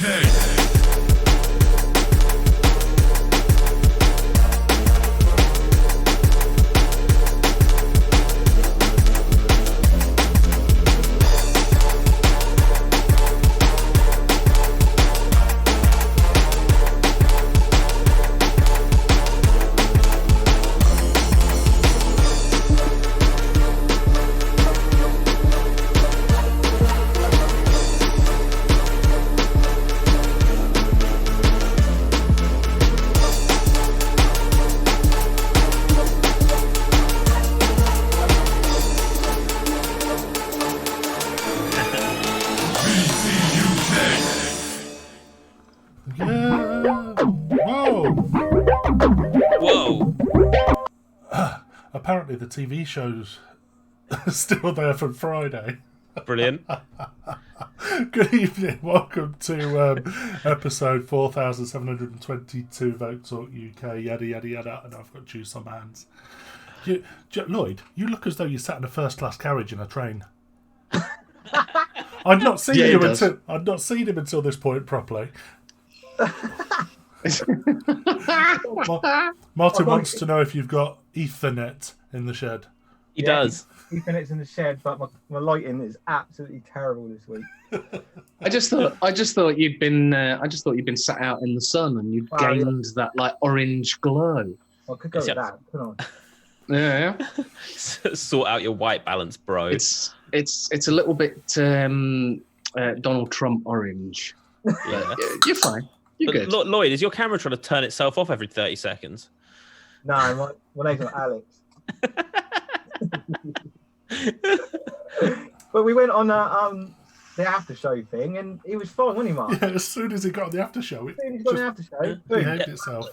Whoa. Apparently the TV show's still there from Friday. Brilliant. Good evening. Welcome to episode 4722 Vape Talk UK. Yada yada yada. And I've got juice on my hands. Lloyd, you look as though you sat in a first-class carriage in a train. I'd not seen him until this point properly. Martin wants to know if you've got Ethernet in the shed. He does. Ethernet's in the shed, but my lighting is absolutely terrible this week. I just thought you'd been sat out in the sun and you'd gained that like orange glow. I could go with that. Come on. Yeah. Sort out your white balance, bro. It's a little bit Donald Trump orange. Yeah. You're fine. You're good. Lloyd, is your camera trying to turn itself off every 30 seconds? No, my name's not Alex. But we went on the after show thing, and it was fine, wasn't he, Mark? Yeah, as soon as he got the after show, it behaved itself.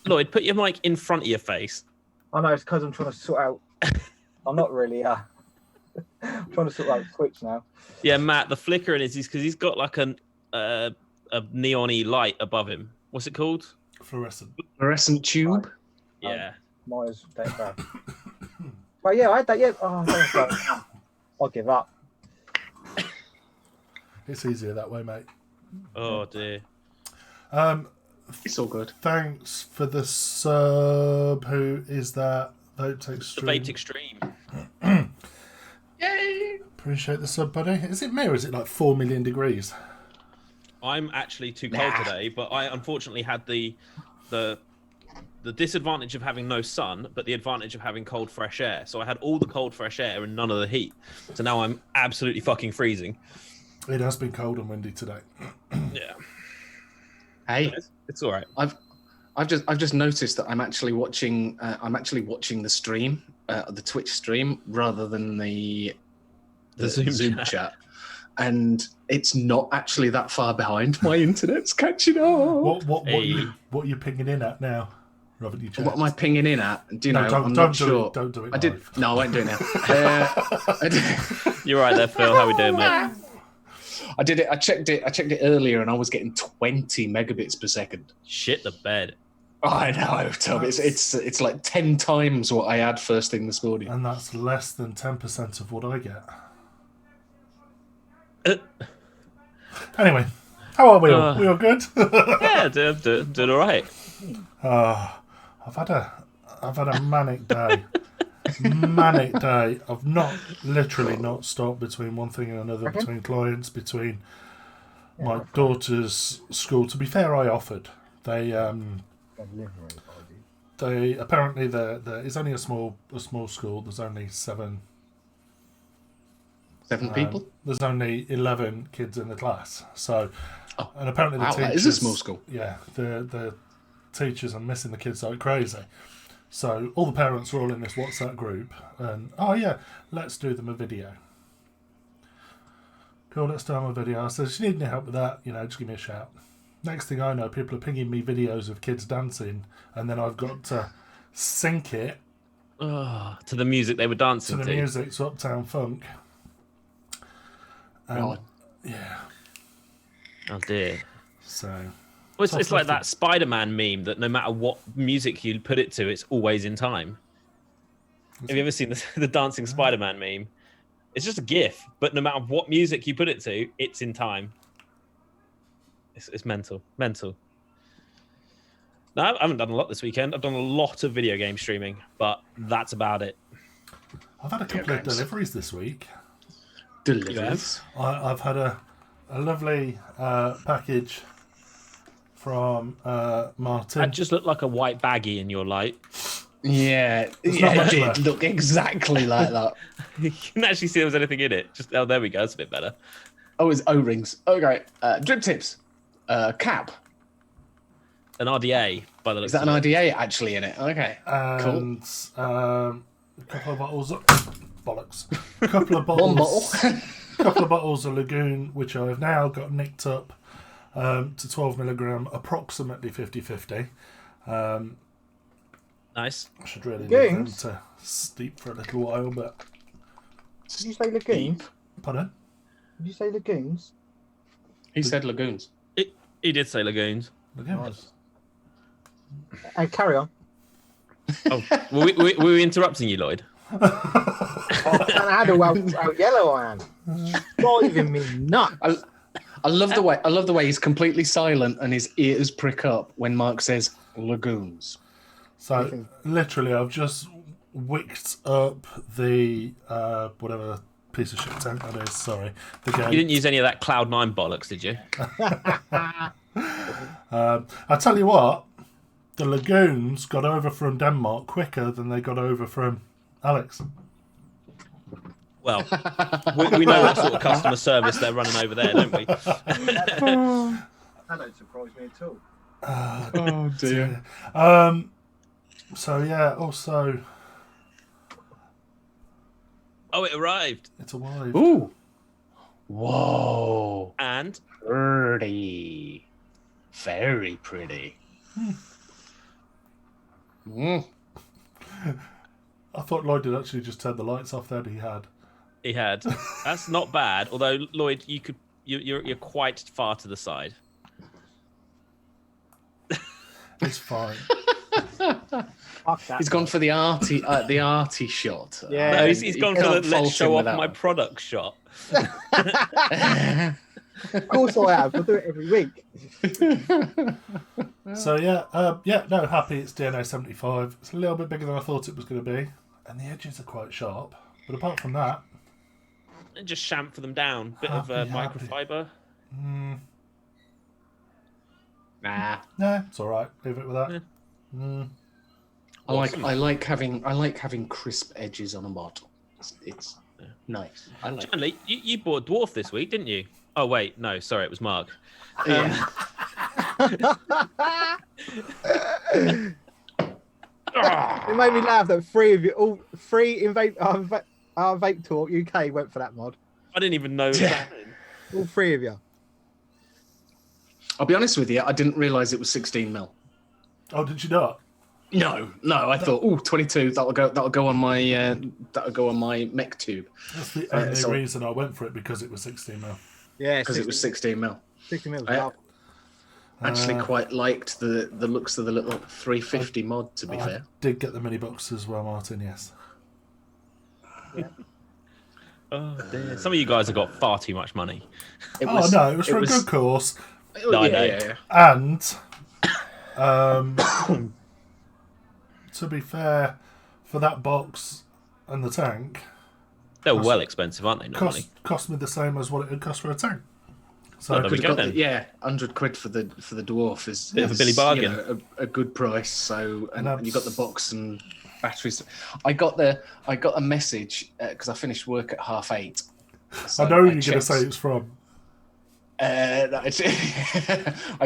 Lloyd, put your mic in front of your face. I know, it's because I'm trying to sort out. I'm not really. I'm trying to sort out Twitch now. Yeah, Matt, the flicker in is because he's got like a neon-y light above him. What's it called? Fluorescent tube. Yeah. Myers, bad. But yeah, I had that. Yeah. Oh, I'll give up. It's easier that way, mate. Oh dear. It's all good. Thanks for the sub. Who is that? Vape Extreme. The Vape Extreme. Yay! Appreciate the sub, buddy. Is it me or is it like 4 million degrees? I'm actually too cold today, but I unfortunately had the disadvantage of having no sun, but the advantage of having cold fresh air. So I had all the cold fresh air and none of the heat. So now I'm absolutely fucking freezing. It has been cold and windy today. Yeah. Hey, it's all right. I've just noticed that I'm actually watching the stream, the Twitch stream, rather than the Zoom chat. And it's not actually that far behind. My internet's catching up. What are you pinging in at now? Robert, you checked. What am I pinging in at? Do you know? I'm not sure. Don't do it. I did. No, I won't do it now. You're right there, Phil. How we doing, mate? I did it. I checked it earlier, and I was getting 20 megabits per second. Shit the bed. Oh, I know, Tom. It's like 10 times what I had first thing this morning. And that's less than 10% of what I get. Anyway, how are we all? We all good? Yeah, doing all right. I've had a manic day. Manic day. I've literally not stopped between one thing and another, between clients, between my daughter's school. To be fair, I offered. They apparently it's only a small school. There's only seven people. There's only 11 kids in the class. So, and apparently the teachers, that is a small school. Yeah, the teachers are missing the kids like crazy. So all the parents are all in this WhatsApp group, and let's do them a video. Cool, let's do them a video. I said, if you need any help with that, just give me a shout. Next thing I know, people are pinging me videos of kids dancing, and then I've got to sync it to the music they were dancing to. To the music, to Uptown Funk. God. Yeah. Oh dear. So. Well, it's like that Spider-Man meme that no matter what music you put it to, it's always in time. Have you ever seen the dancing Spider-Man meme? It's just a GIF, but no matter what music you put it to, it's in time. It's mental. Mental. No, I haven't done a lot this weekend. I've done a lot of video game streaming, but that's about it. I've had a couple of deliveries this week. Deliveries. I've had a lovely package from Martin. That just looked like a white baggie in your light. Yeah, not it much did left. look exactly like that. You can actually see there was anything in it. Just there we go. That's a bit better. Oh, it's O-rings. Okay, drip tips, cap. An RDA by the looks. Is that an of it. IDA actually in it? Okay, cool. And a couple of bottles of bollocks. A couple of bottles. One bottle. couple of bottles of Lagoon, which I've now got nicked up to 12 milligram, approximately 50-50. Nice. I should really leave them Lagoons? to steep for a little while, but Did you say lagoons? pardon? Did you say lagoons? He said lagoons. He did say lagoons. Lagoons. And carry on. Oh, were we interrupting you, Lloyd? Oh, and I know how yellow I am. Driving me nuts. I love the way he's completely silent and his ears prick up when Mark says lagoons. So literally, I've just wicked up the whatever piece of shit tent that is. Sorry, the game. You didn't use any of that Cloud9 bollocks, did you? I tell you what, the Lagoons got over from Denmark quicker than they got over from Alex. Well, we know what sort of customer service they're running over there, don't we? That don't surprise me at all. Oh dear. So yeah, also Oh, it arrived. it's a wife. Ooh. Whoa. And Pretty. Very pretty. Mm. I thought Lloyd had actually just turned the lights off. Then he had. he had. That's not bad. Although Lloyd, you're quite far to the side. It's fine. Fuck that. He's gone for the arty shot. Yeah. No, he's gone for the let's show off my product shot. Of course I have. I do it every week. So yeah, no, happy it's DNA 75. It's a little bit bigger than I thought it was going to be, and the edges are quite sharp. But apart from that, And just chamfer them down. Bit of Happy. microfiber. Nah. no, it's all right. Leave it with that. Yeah. I like having crisp edges on a bottle. It's nice. I like. Stanley, you bought a dwarf this week, didn't you? Oh wait, no, sorry, it was Mark. Yeah. It made me laugh that three of you, all three in Vape, our Vape Talk UK went for that mod. I didn't even know it was happening. All three of you. I'll be honest with you. I didn't realise it was 16 mil. Oh, did you not? No. I thought, 22. That'll go on my mech tube. That's the only so- reason I went for it, because it was 16 mil. Yeah, Because it was 16 mil. 60 mils. I actually quite liked the looks of the little 350 mod. To be I fair, did get the mini box as well, Martin. Yes. Oh dear. Some of you guys have got far too much money. it Oh no, it was for a good cause. No, I know. Yeah. And to be fair, for that box and the tank, They're well expensive, aren't they? Normally. cost me the same as what it would cost for a tank. So Oh, there we Could've go got then. 100 quid for the dwarf is Bit of a is, Billy bargain. you know, a good price. So and And you got the box and batteries. I got a message because I finished work at 8:30. So I know who you're going to checked- say it's from. I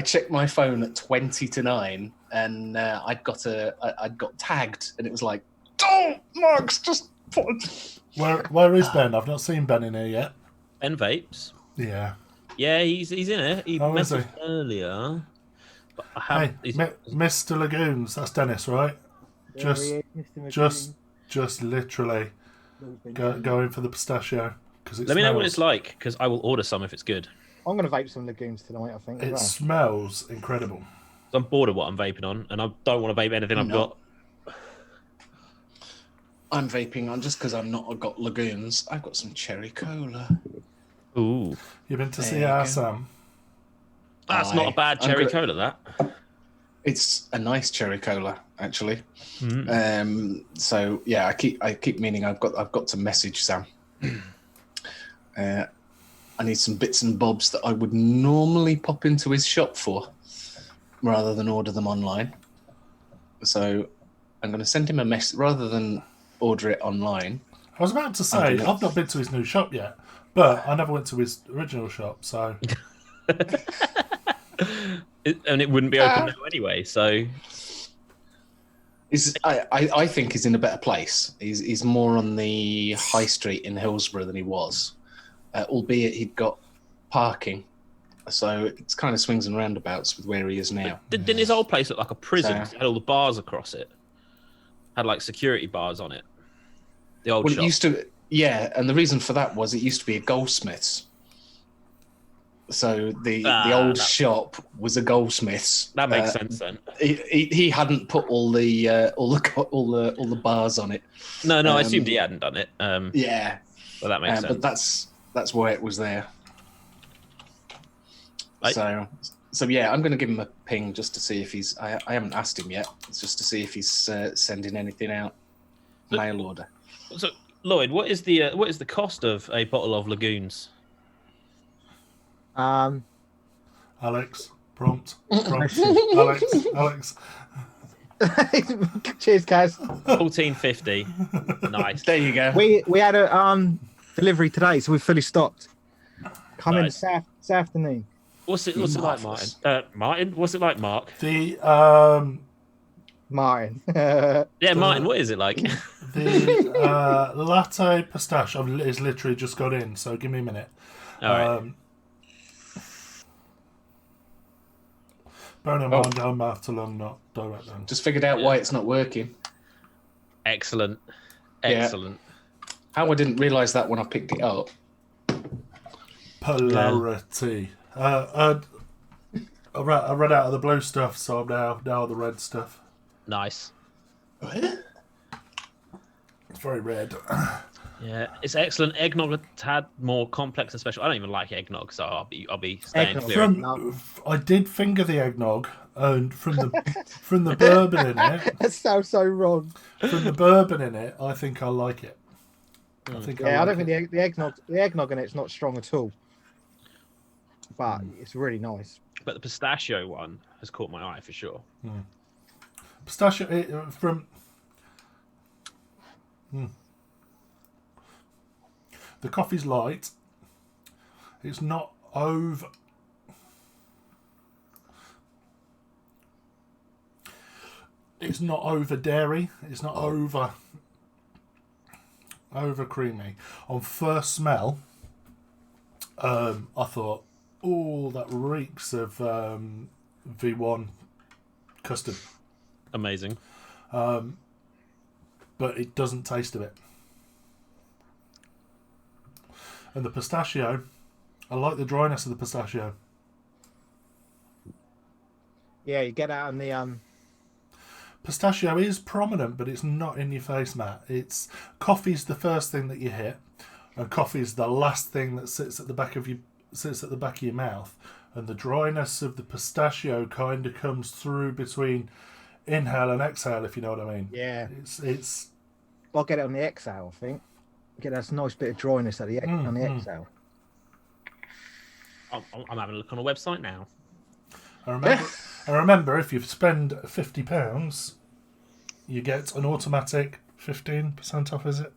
checked my phone at 20 to 9, and I'd got tagged, and it was like, "Don't, Max, just put." Where is Ben? I've not seen Ben in here yet. Ben Vapes. Yeah. Yeah, he's in it. He Oh, is he? messaged earlier. But I have, Hey, Mr. Lagoons, that's Dennis, right? Just literally going for the pistachio, because it Let me know what smells- it's like, because I will order some if it's good. I'm going to vape some Lagoons tonight, I think. It As smells incredible. I'm bored of what I'm vaping on, and I don't want to vape anything I've No. got. I'm vaping on just because I've got lagoons. I've got some cherry cola. Ooh. You've been to see There you our go. Sam? That's not a bad cherry cola, that. It's a nice cherry cola, actually. So yeah, I keep meaning I've got to message Sam. I need some bits and bobs that I would normally pop into his shop for, rather than order them online. So I'm going to send him a message rather than order it online. I was about to say, I've not been to his new shop yet, but I never went to his original shop, so... And it wouldn't be open now anyway, so... I think he's in a better place. He's more on the high street in Hillsborough than he was, albeit he'd got parking. So it's kind of swings and roundabouts with where he is now. Didn't his old place look like a prison? So, It had all the bars across it. Had like security bars on it. The old shop. It used to, yeah, and the reason for that was it used to be a goldsmith's. So the old shop was a goldsmith's. That makes sense then. He hadn't put all the bars on it. No, I assumed he hadn't done it. Yeah, but that makes sense. But that's why it was there. So yeah, I'm going to give him a ping just to see if he's. I haven't asked him yet. It's just to see if he's sending anything out. Mail order. So Lloyd, what is the cost of a bottle of Lagoons? Alex, prompt. Alex. Cheers, Kaz. $14.50. Nice. There you go. We had a delivery today, so we're fully stocked. Coming Nice. this afternoon. What's it like, Martin? Martin, what's it like, Mark? The Martin. Yeah, Martin, what is it like? the latte pistachio is literally just got in, so give me a minute. All right. Bearing in mind, I'm mouth to lung, not direct lung. Just figured out why it's not working. Excellent. Yeah. How I didn't realise that when I picked it up. Polarity. I ran out of the blue stuff, so I'm now the red stuff. Nice. What? It's very red. Yeah, it's excellent. Eggnog a tad more complex and special. I don't even like eggnog, so I'll be staying clear. I did finger the eggnog, and from the bourbon in it. That sounds so wrong. From the bourbon in it, I think I like it. I don't think the eggnog in it's not strong at all, but it's really nice. But the pistachio one has caught my eye for sure. Pistachio from. The coffee's light. It's not over. It's not over dairy. It's not over creamy. On first smell, I thought, oh, that reeks of V1 custard. Amazing. But it doesn't taste of it. And the pistachio, I like the dryness of the pistachio. Yeah, you get out on the Pistachio is prominent, but it's not in your face, Matt. Coffee's the first thing that you hit, and coffee's the last thing that sits at the back of your mouth. And the dryness of the pistachio kind of comes through between inhale and exhale, if you know what I mean. Yeah. It's. I'll get it on the exhale, I think. Get that nice bit of dryness at the on the exhale. I'm having a look on a website now. I remember if you spend £50, you get an automatic 15% off, is it?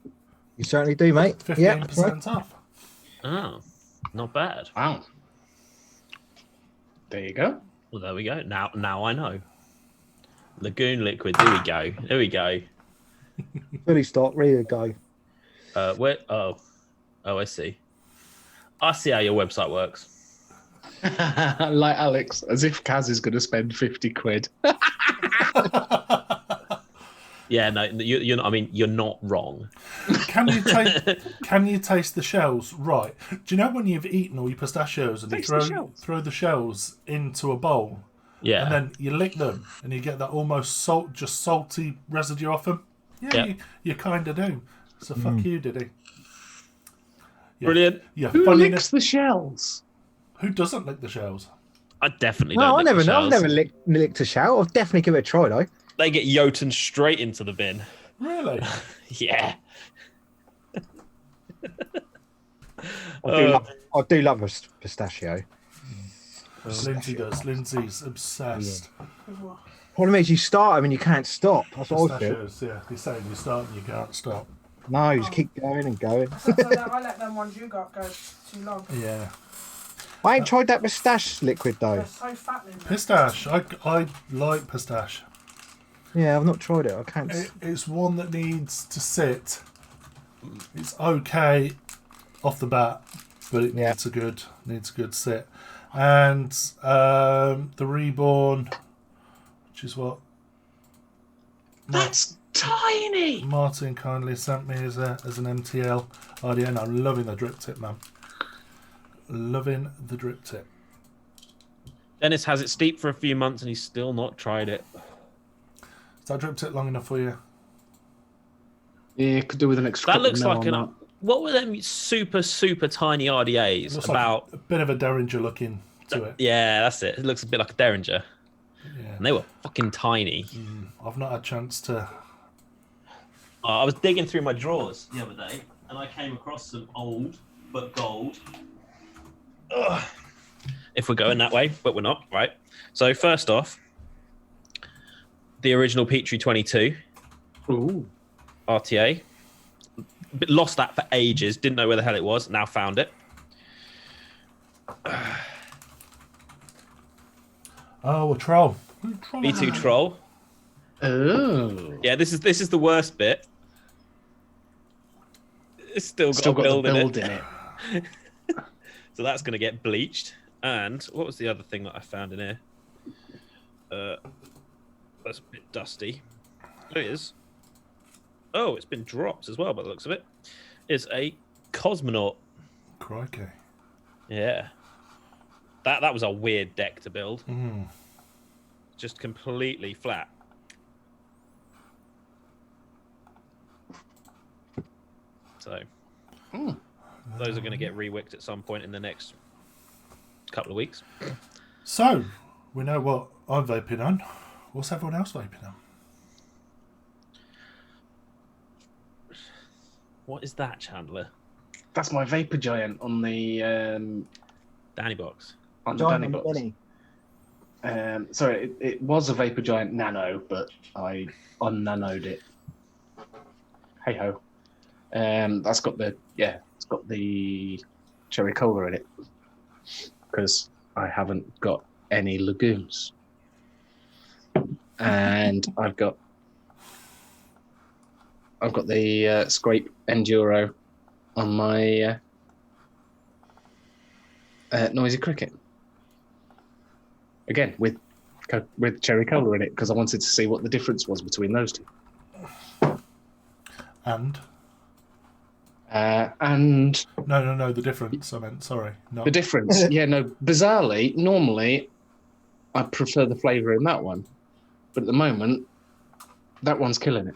You certainly do, mate. 15% off. Oh, not bad. Wow. There you go. Well, there we go. Now I know. Lagoon liquid. There we go. Fully stocked, ready to go. Where? Oh, I see. I see how your website works. Like Alex, as if Kaz is going to spend 50 quid. Yeah, no, you're not. I mean, you're not wrong. Can you taste the shells? Right. Do you know when you've eaten all your pistachios and you throw the shells into a bowl? Yeah. And then you lick them and you get that almost salty residue off them? Yeah. You kind of do. So fuck you, Diddy. Brilliant. Yeah. Who licks the shells? Who doesn't lick the shells? I definitely No, don't. I never know. I've shells. never licked a shell. I'll definitely give it a try though. They get Jotun straight into the bin. Really? Yeah. I do love a pistachio. Lindsay does. Lindsay's obsessed. Problem is, you start them and you can't stop. That's what I feel. Pistachios, yeah. You're saying you start and you can't stop. No, you just keep going and going. So I let them ones you got go too long. Yeah. I ain't tried that moustache liquid though. They're so fattening. Pistache. I like pistache. Yeah, I've not tried it. I can't. It's one that needs to sit. It's okay off the bat, but it needs a good sit. And the Reborn, which is what That's tiny. Martin kindly sent me as an MTL idea, and I'm loving the drip tip, man. Loving the drip tip. Dennis has it steeped for a few months and he's still not tried it. Is that drip tip long enough for you? Yeah, could do with an extra. That looks like that. What were them super tiny RDAs Looks about? like a bit of a Derringer looking to it. Yeah, that's it. It looks a bit like a Derringer. Yeah. And they were fucking tiny. I've not had a chance to. I was digging through my drawers the other day and I came across some old but gold. Ugh. If we're going that way, but we're not, right? So first off, the original Petrie 22 RTA. Lost that for ages. Didn't know where the hell it was. Now found it. Oh, a troll. V2 Troll. Oh. Yeah, this is the worst bit. It's still got a build in it. So that's going to get bleached. And what was the other thing that I found in here? That's a bit dusty. There it is. Oh, it's been dropped as well by the looks of it. It's a Cosmonaut. Crikey. Yeah. That was a weird deck to build. Just completely flat. So those are going to get rewicked at some point in the next couple of weeks. So, we know what I'm vaping on. What's everyone else vaping on? What is that, Chandler? That's my Vapor Giant on the Danny box. on the Danny box. Sorry, it was a Vapor Giant Nano, but I unnanoed it. Hey ho. That's got it's got the cherry cola in it because I haven't got any legumes, and I've got the Scrape Enduro on my Noisy Cricket. Again, with cherry cola in it because I wanted to see what the difference was between those two. And No, the difference. I meant, sorry. No. the difference. Yeah, no. Bizarrely, normally I prefer the flavour in that one, but at the moment, that one's killing it.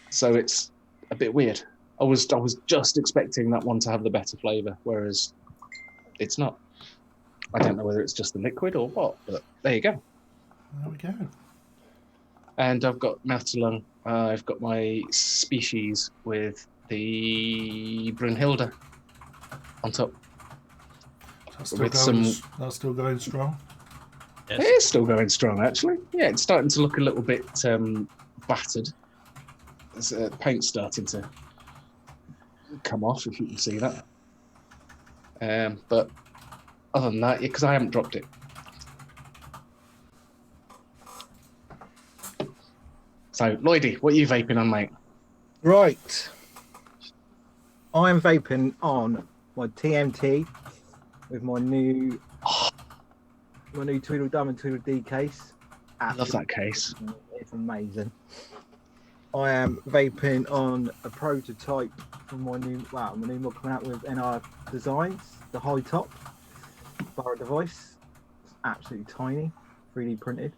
So it's a bit weird. I was just expecting that one to have the better flavour, whereas it's not. I don't know whether it's just the liquid or what, but there you go. There we go. And I've got mouth to lung. I've got my species with the Brunhilde on top. That's still, With that's still going strong. Yes. It is still going strong, actually. Yeah, it's starting to look a little bit battered. There's paint starting to come off, if you can see that. But other than that, because I haven't dropped it. So, Lloydie, what are you vaping on, mate? Right. I am vaping on my TMT with my new Tweedledum and Tweedledee case. I love that case. It's amazing. I am vaping on a prototype from my new mod coming out with NR Designs, the high top bar device. It's absolutely tiny, 3D printed.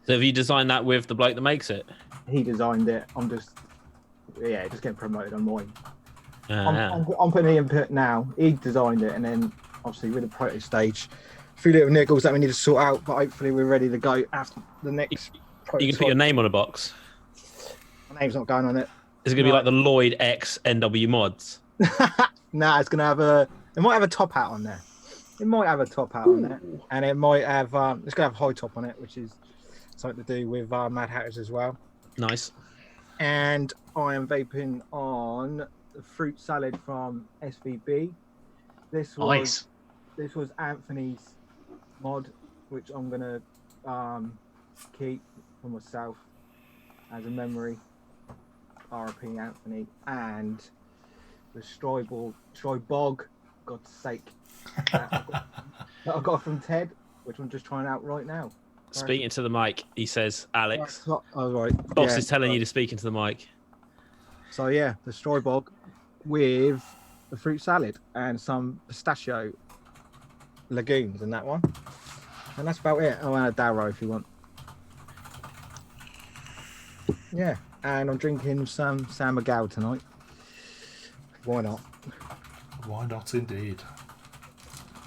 So have you designed that with the bloke that makes it? He designed it. I'm just getting promoted on mine. Ah. I'm putting the input now. He designed it, and then obviously with the proto stage, few little niggles that we need to sort out, but hopefully we're ready to go after the next. You can put your name on a box. My name's not going on it. Is it going to be like the Lloyd X NW mods? Nah, it's gonna have a. It might have a top hat on there. It might have a top hat on there, and it might have. It's gonna have a high top on it, which is something to do with Mad Hatters as well. Nice. And I am vaping on the fruit salad from SVB. This was Anthony's mod, which I'm gonna keep for myself as a memory. RP Anthony. And the Strybog, God's sake, that I got from Ted, which I'm just trying out right now. Speaking to the mic, he says, Alex. Oh, right. Boss is telling you to speak into the mic. So yeah, the Strybog with the fruit salad and some pistachio legumes in that one. And that's about it. Oh, and a Darrow if you want. Yeah, and I'm drinking some San Miguel tonight. Why not? Why not, indeed?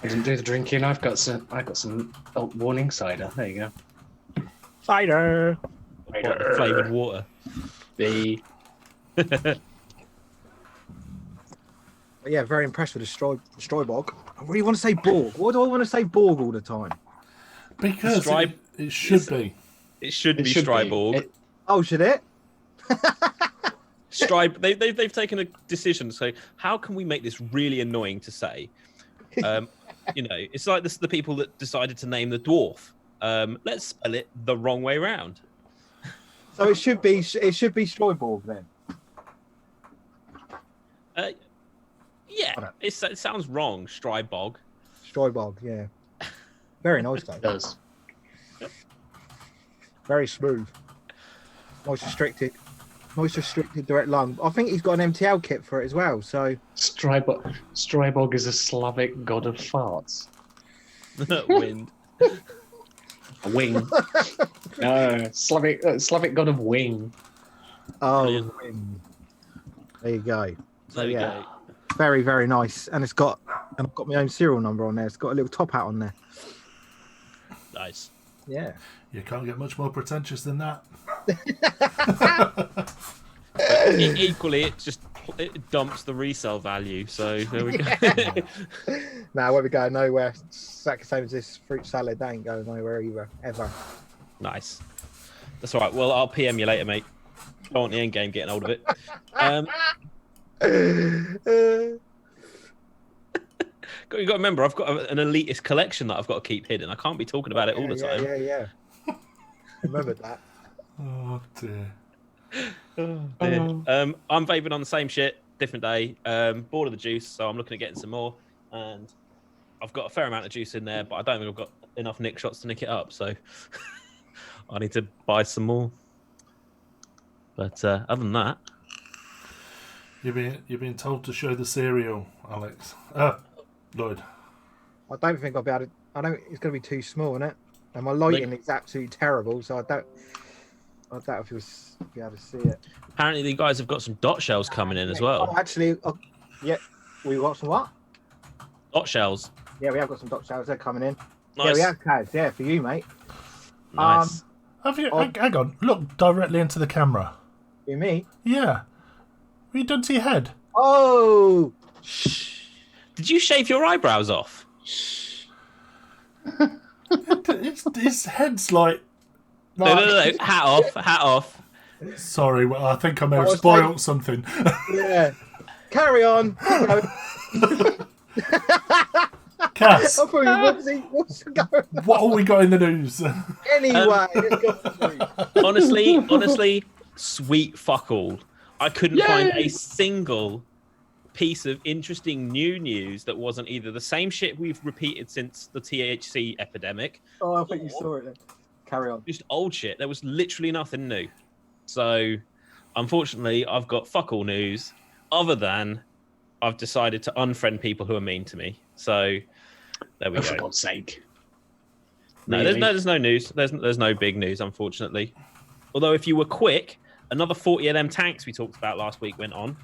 I didn't do the drinking. I've got some warning cider. There you go. Cider. Flavoured water. The But yeah, very impressed with the Strybog. I really want to say Borg. Why do I want to say Borg all the time? Because it should be. It should be Strybog. Oh, should it? They've taken a decision to say, how can we make this really annoying to say? It's like the people that decided to name the dwarf. Let's spell it the wrong way round. So it should be Strybog then. Yeah, it sounds wrong. Strybog. Strybog, yeah. Very nice though. It does. Very smooth. Nice restricted direct lung. I think he's got an MTL kit for it as well. So Strybog is a Slavic god of farts. Wind. A wing. No, Slavic god of wing. oh, Brilliant. wind. There you go. So There we yeah, go. very very nice. And I've got my own serial number on there. It's got a little top hat on there. Nice. Yeah. You can't get much more pretentious than that. Equally, it dumps the resale value. So there we go. Now where we go nowhere. Exactly the same as this fruit salad. That ain't going nowhere either ever. Nice. That's all right. Well, I'll PM you later, mate. Don't want the end game getting hold of it. You got to remember, I've got an elitist collection that I've got to keep hidden. I can't be talking about it all the time. Yeah. Remember that. Oh dear. I'm vaping on the same shit, different day. Bored of the juice, so I'm looking at getting some more. And I've got a fair amount of juice in there, but I don't think I've got enough nick shots to nick it up. So I need to buy some more. But other than that, You're being told to show the cereal, Alex. Lloyd. I don't think I'll be able to. I don't. It's going to be too small, isn't it? And my lighting is absolutely terrible, so I doubt if you'll be able to see it. apparently the guys have got some dot shells coming in as well. Oh, actually, yeah, we got some what? Dot shells. Yeah, we have got some dot shells. They're coming in. Nice. Yeah, we have, Kaz. Yeah, for you, mate. Nice. Have you? Hang on. Look directly into the camera. You, me? Yeah. What you done to your head? Oh! Shh. Did you shave your eyebrows off? His head's like. No. Hat off. Hat off. Sorry, well, I think I may have spoiled something. Yeah. Carry on. Cass, What's going on? what have we got in the news? Anyway, let's go for it. honestly, sweet fuck all. I couldn't find a single piece of interesting new news that wasn't either the same shit we've repeated since the THC epidemic. Oh, I think you saw it then. Carry on. Just old shit. There was literally nothing new. So, unfortunately, I've got fuck all news other than I've decided to unfriend people who are mean to me. So, there we go. For God's sake. No, Really? there's no news. There's no big news, unfortunately. Although, if you were quick, another 40 of them tanks we talked about last week went on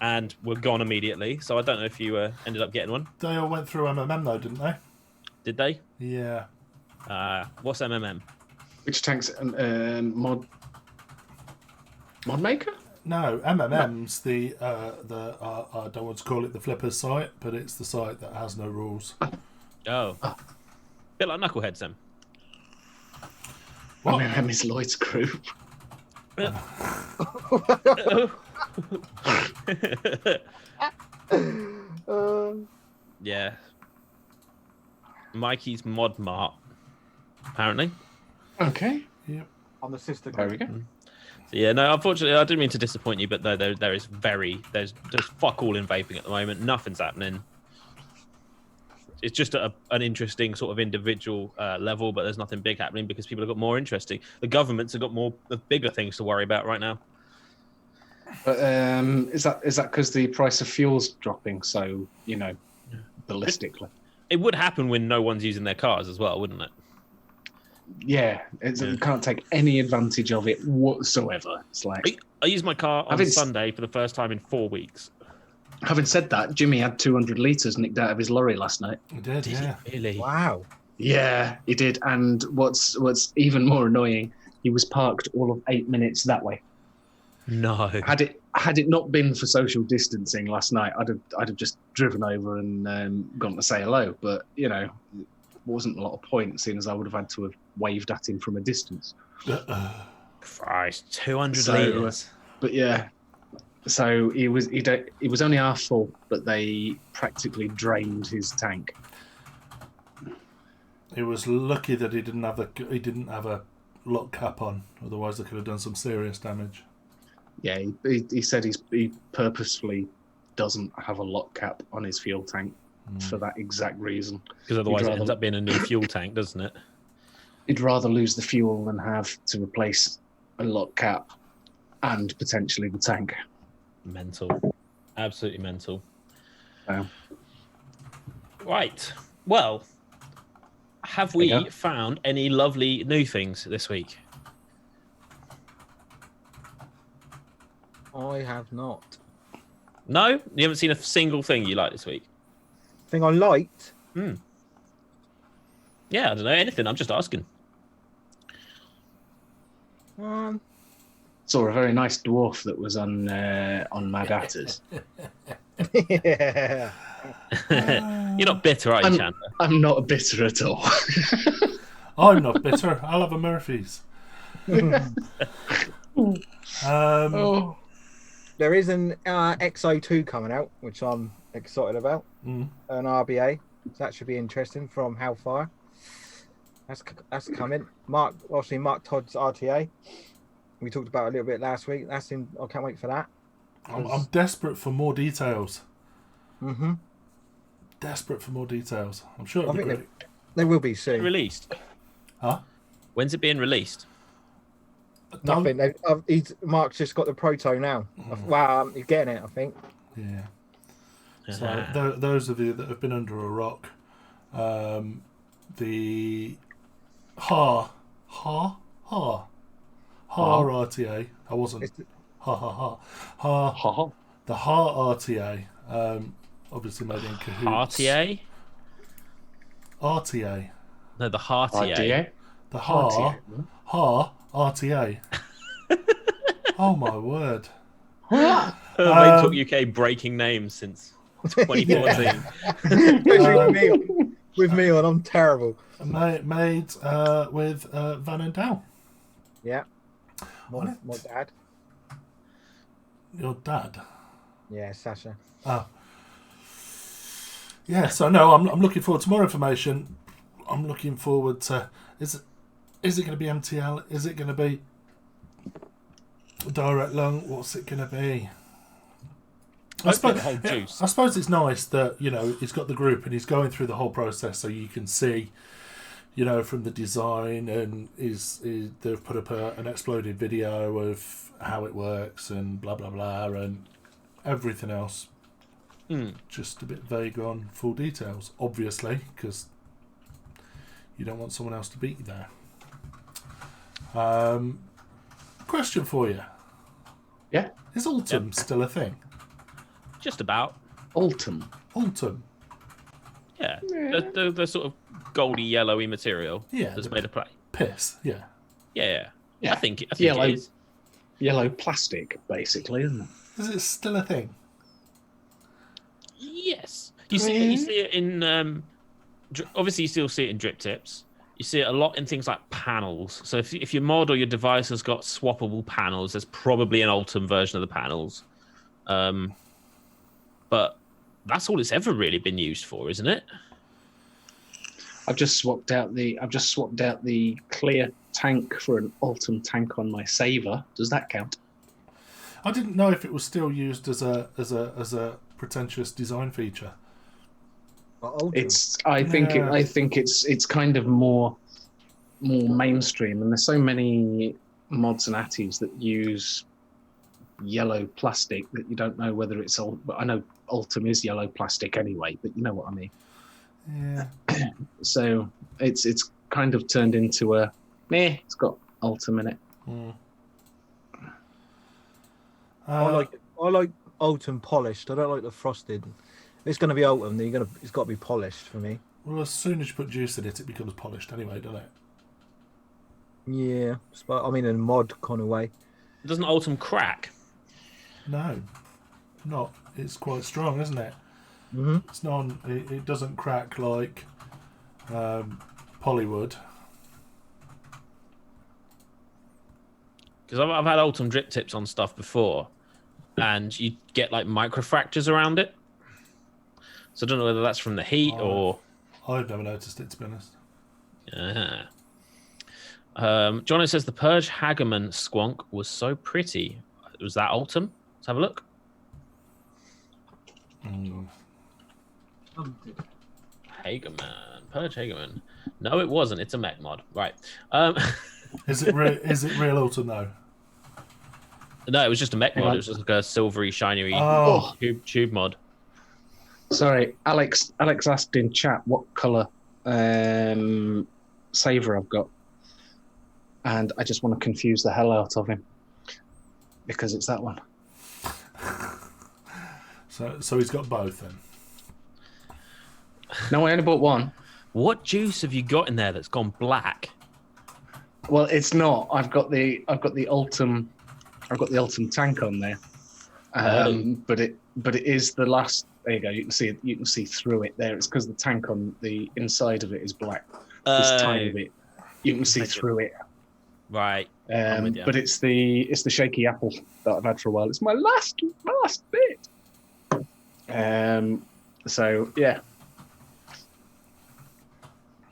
and were gone immediately. So I don't know if you ended up getting one. They all went through MMM though, didn't they? Did they? Yeah. What's MMM? Which tanks? Mod maker? No, MMM's the I don't want to call it the Flippers site, but it's the site that has no rules. Oh. Bit like Knuckleheads then. What? MMM is Lloyd's group. Yeah. Mikey's Mod Mart, apparently. Okay. Yep. On the sister There group. we go. So yeah, no, unfortunately, I didn't mean to disappoint you, but there's fuck all in vaping at the moment. Nothing's happening. It's just at an interesting sort of individual level, but there's nothing big happening because people have got more interesting. The governments have got bigger things to worry about right now. But is that because the price of fuel's dropping so ballistically? It would happen when no one's using their cars as well, wouldn't it? Yeah, you can't take any advantage of it whatsoever. It's like I used my car on Sunday for the first time in 4 weeks. Having said that, Jimmy had 200 litres nicked out of his lorry last night. He did, yeah. Really? Wow. Yeah, he did. And what's even more annoying, he was parked all of 8 minutes that way. No. Had it not been for social distancing last night, I'd have just driven over and gone to say hello. But wasn't a lot of point, seeing as I would have had to have waved at him from a distance. Christ, 200 So, litres. But yeah, so he was only half full, but they practically drained his tank. He was lucky that he didn't have a lock cap on, otherwise they could have done some serious damage. Yeah, he said he purposefully doesn't have a lock cap on his fuel tank for that exact reason. Because otherwise it ends up being a new fuel tank, doesn't it? He'd rather lose the fuel than have to replace a lock cap and potentially the tank. Mental. Absolutely mental. So, Right. Well, have we found any lovely new things this week? I have not. No? You haven't seen a single thing you like this week? Thing I liked. Yeah, I don't know. Anything. I'm just asking. saw a very nice dwarf that was on Mad Hatters. Yeah. You're not bitter, are you, Chandler? I'm not bitter at all. I'm not bitter. I'll have a Murphy's. There is an XO2 coming out, which I'm excited about. An RBA. So that should be interesting from Hellfire. That's coming. Mark Todd's RTA. We talked about it a little bit last week. I can't wait for that. I'm desperate for more details. Mm-hmm. Desperate for more details. I'm sure it'll be great. They will be soon. Released? Huh? When's it being released? Nothing. Mark's just got the proto now. Wow, he's getting it, I think. Yeah. So those of you that have been under a rock, the Ha RTA. I wasn't. Ha. The Ha RTA. Obviously made in cahoots. RTA? RTA. No, the Heartier. RTA? The Ha RTA. Oh my word. Vape Talk UK breaking names since 2014. Especially with me on, I'm terrible. Made with Van and Dow. Yeah. My dad. Your dad? Yeah, Sasha. Oh. Yeah, so no, I'm looking forward to more information. I'm looking forward to is it going to be MTL? Is it going to be direct lung? What's it going to be? I suppose it's nice that he's got the group and he's going through the whole process, so you can see, from the design, and they've put up an exploded video of how it works and blah blah blah and everything else. Just a bit vague on full details, obviously, because you don't want someone else to beat you there. Question for you. Yeah. Is Ultim still a thing? Just about. Ultim. Yeah. The sort of goldy yellowy material Yeah, that's made of play. piss. Yeah. Yeah. Yeah. I think Yellow. it is. Yellow plastic, basically, isn't it? Is it still a thing? Yes. You see it in obviously you still see it in drip tips. You see it a lot in things like panels. So if your mod or your device has got swappable panels, there's probably an Ultim version of the panels. But that's all it's ever really been used for, isn't it? I've just swapped out the clear tank for an Ultim tank on my Saver. Does that count? I didn't know if it was still used as a pretentious design feature. It's. I think it's kind of more mainstream, and there's so many mods and atties that use yellow plastic that you don't know whether it's old. But I know Ultim is yellow plastic anyway, but you know what I mean. Yeah. So it's kind of turned into a it's got Ultim in it. Mm. I like Ultim polished. I don't like the frosted. If it's going to be Ultim, then it's got to be polished for me. Well, as soon as you put juice in it, it becomes polished anyway, doesn't it? Yeah, but I mean in a mod kind of way. Doesn't Ultim crack? No, not. It's quite strong, isn't it? Mm-hmm. It's not. It doesn't crack like polywood. Because I've had Ultim drip tips on stuff before, and you get like microfractures around it. So I don't know whether that's from the heat or. I've never noticed it, to be honest. Jono says the Purge Hagerman squonk was so pretty. Was that Ultim? Let's have a look. Hagerman. Purge Hagerman. No, it wasn't. It's a mech mod. Right. Is it real Ultim though? No, it was just a mech mod. It was just like a silvery, shiny tube mod. Sorry, Alex asked in chat what colour Saver I've got. And I just want to confuse the hell out of him. Because it's that one. So he's got both then. No, I only bought one. What juice have you got in there that's gone black? Well, it's not. I've got the Ultim tank on there. But it is the last. There you go. You can see through it there. It's because the tank on the inside of it is black. This tiny bit, you can see through it. Right. But it's the shaky apple that I've had for a while. It's my last bit. So yeah.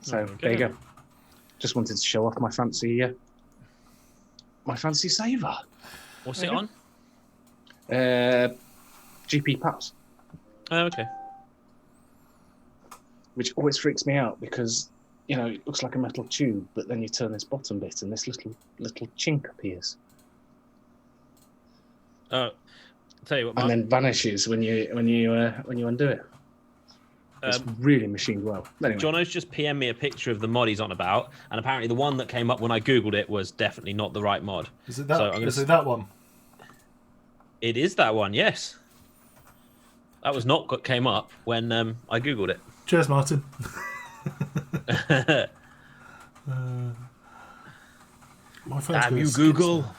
So there you go. Just wanted to show off my fancy Saver. What's it on? GP Paps. Oh, okay. Which always freaks me out because, you know, it looks like a metal tube, but then you turn this bottom bit and this little chink appears. I'll tell you what, Mark, and then vanishes when you undo it. It's really machined well. Anyway. Jono's just PM me a picture of the mod he's on about, and apparently the one that came up when I googled it was definitely not the right mod. Is it that? Is it that one? It is that one, yes. That was not what came up when I googled it. Cheers, Martin. My phone's Damn gonna you, skip Google. some.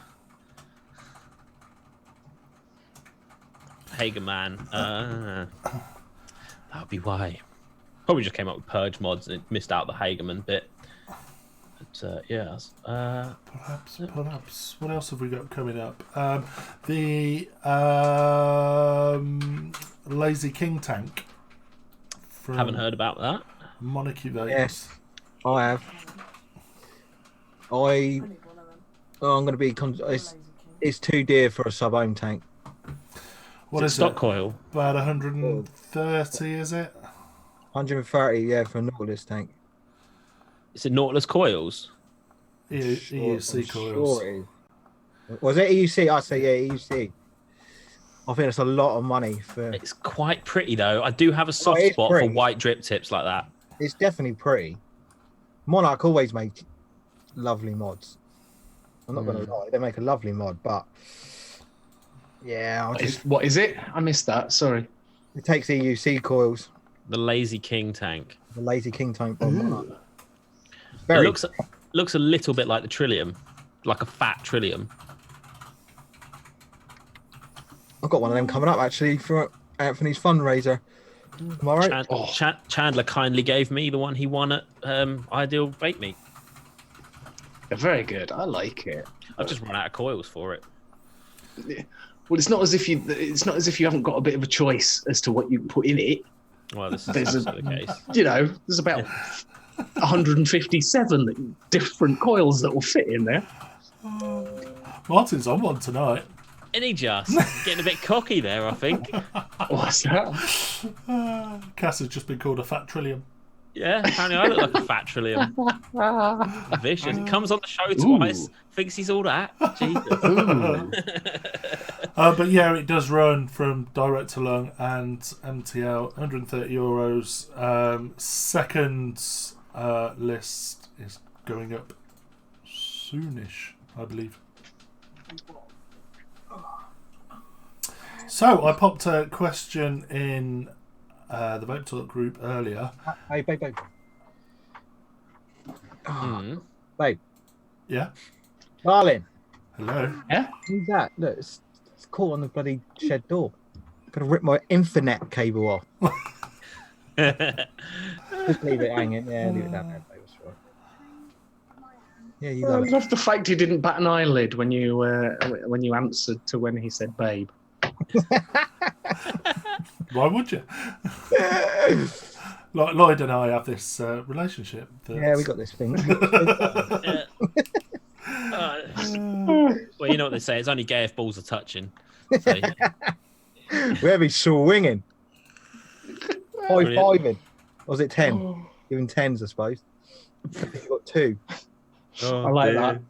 Hagerman. That would be why. Probably just came up with Purge mods and it missed out the Hagerman bit. But yeah. Perhaps. What else have we got coming up? The Lazy King tank. Haven't heard about that. Monarchy Vape. Yes, I have. I'm going to be. It's too dear for a sub-ohm tank. What is stock it? coil? About 130, is it? 130, yeah, for a Nautilus tank. Is it Nautilus coils? E-Cig coils. Sure it is. Was it EUC? I say yeah, EUC. I think it's a lot of money for. It's quite pretty though. I do have a soft it's spot pretty. for white drip tips like that. It's definitely pretty. Monarch always make lovely mods. I'm not going to lie, they make a lovely mod, but yeah, What is it? I missed that. Sorry. it takes EUC coils. The Lazy King tank. The Lazy King tank by Monarch. It Very looks a little bit like the Trillium, like a fat Trillium. I've got one of them coming up actually for Anthony's fundraiser. Am I right? Chandler kindly gave me the one he won at Ideal Vape Meet. They're very good. I like it. I've just run out of coils for it. Well, it's not as if you haven't got a bit of a choice as to what you put in it. Well, this is There's also the case. You know, there's about 157 different coils that will fit in there. Martin's on one tonight. Isn't he just getting a bit cocky there? I think. What's that? Cass has just been called a fat trillium. Yeah, apparently I look like a fat Trillium. Vicious. He comes on the show twice. Thinks he's all that. Jesus. But yeah, it does run from direct to lung and MTL, €130. Second list is going up soonish, I believe. So I popped a question in the Vape Talk group earlier. Hey, babe. Babe. Yeah. Darling. Hello. Who's that? Look, it's caught on the bloody shed door. I'm gonna rip my Infinet cable off. Just leave it hanging. Yeah, leave it down there, babe. It's all right. Yeah, you I love it. love the fact you didn't bat an eyelid when you answered to when he said "babe." Why would you? Like Lloyd and I have this relationship. Yeah, we got this thing. Well, you know what they say. It's only gay if balls are touching. So, yeah. We'll be swinging. Brilliant. High-fiving. Or was it 10? Giving 10s, I suppose. You got 2. I like that.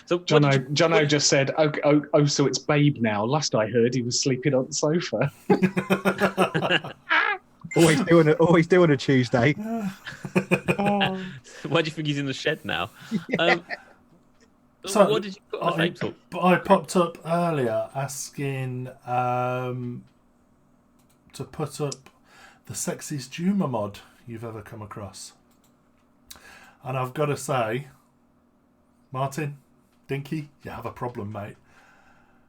So Jono just said, oh, so it's Babe now. Last I heard, he was sleeping on the sofa. always doing a Tuesday. Why do you think he's in the shed now? So what did you put on Vape Talk? I popped up earlier asking to put up the sexiest Juma mod you've ever come across. And I've got to say, Martin, Dinky, you have a problem, mate.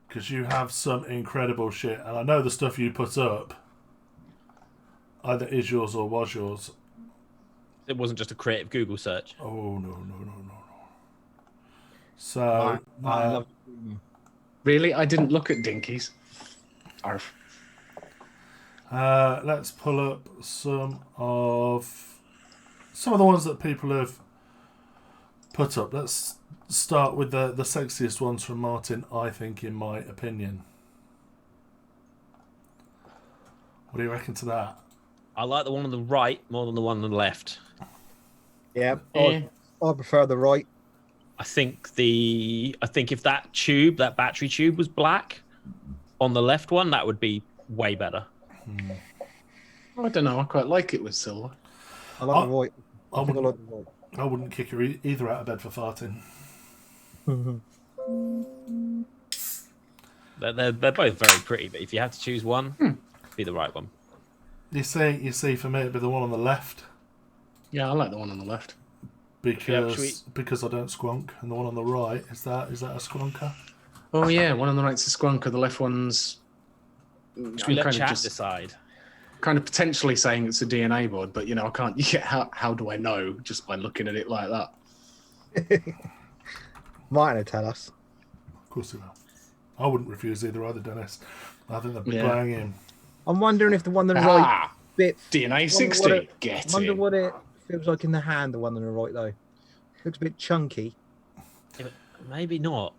Because you have some incredible shit. And I know the stuff you put up either is yours or was yours. It wasn't just a creative Google search. Oh, no. So, Really? I didn't look at Dinkies. Arf. let's pull up some of the ones that people have put up. Let's start with the sexiest ones from Martin, I think, in my opinion. What do you reckon to that? I like the one on the right more than the one on the left. Yeah, I prefer the right. I think if that battery tube was black on the left one, that would be way better. I don't know. I quite like it with silver. I like the right. I I think I wouldn't, like the right. I wouldn't kick her either out of bed for farting. They're both very pretty, but if you had to choose one, it'd be the right one. You see, for me, it'd be the one on the left Yeah, I like the one on the left. because I don't squonk, and the one on the right is that a squonker? Oh yeah, one on the right's a squonker. The left one's Should we let chat decide? kind of potentially saying it's a DNA board, but you know I can't. Yeah, how do I know just by looking at it like that? Martin will tell us. Of course he will. I wouldn't refuse either, Dennis. I think they'd be Yeah. playing in. I'm wondering if the one on the right Ah, bit. DNA Wonder 60. what it- Get Wonder in. what it feels like in the hand. The one on the right though. Looks a bit chunky. Yeah, but maybe not.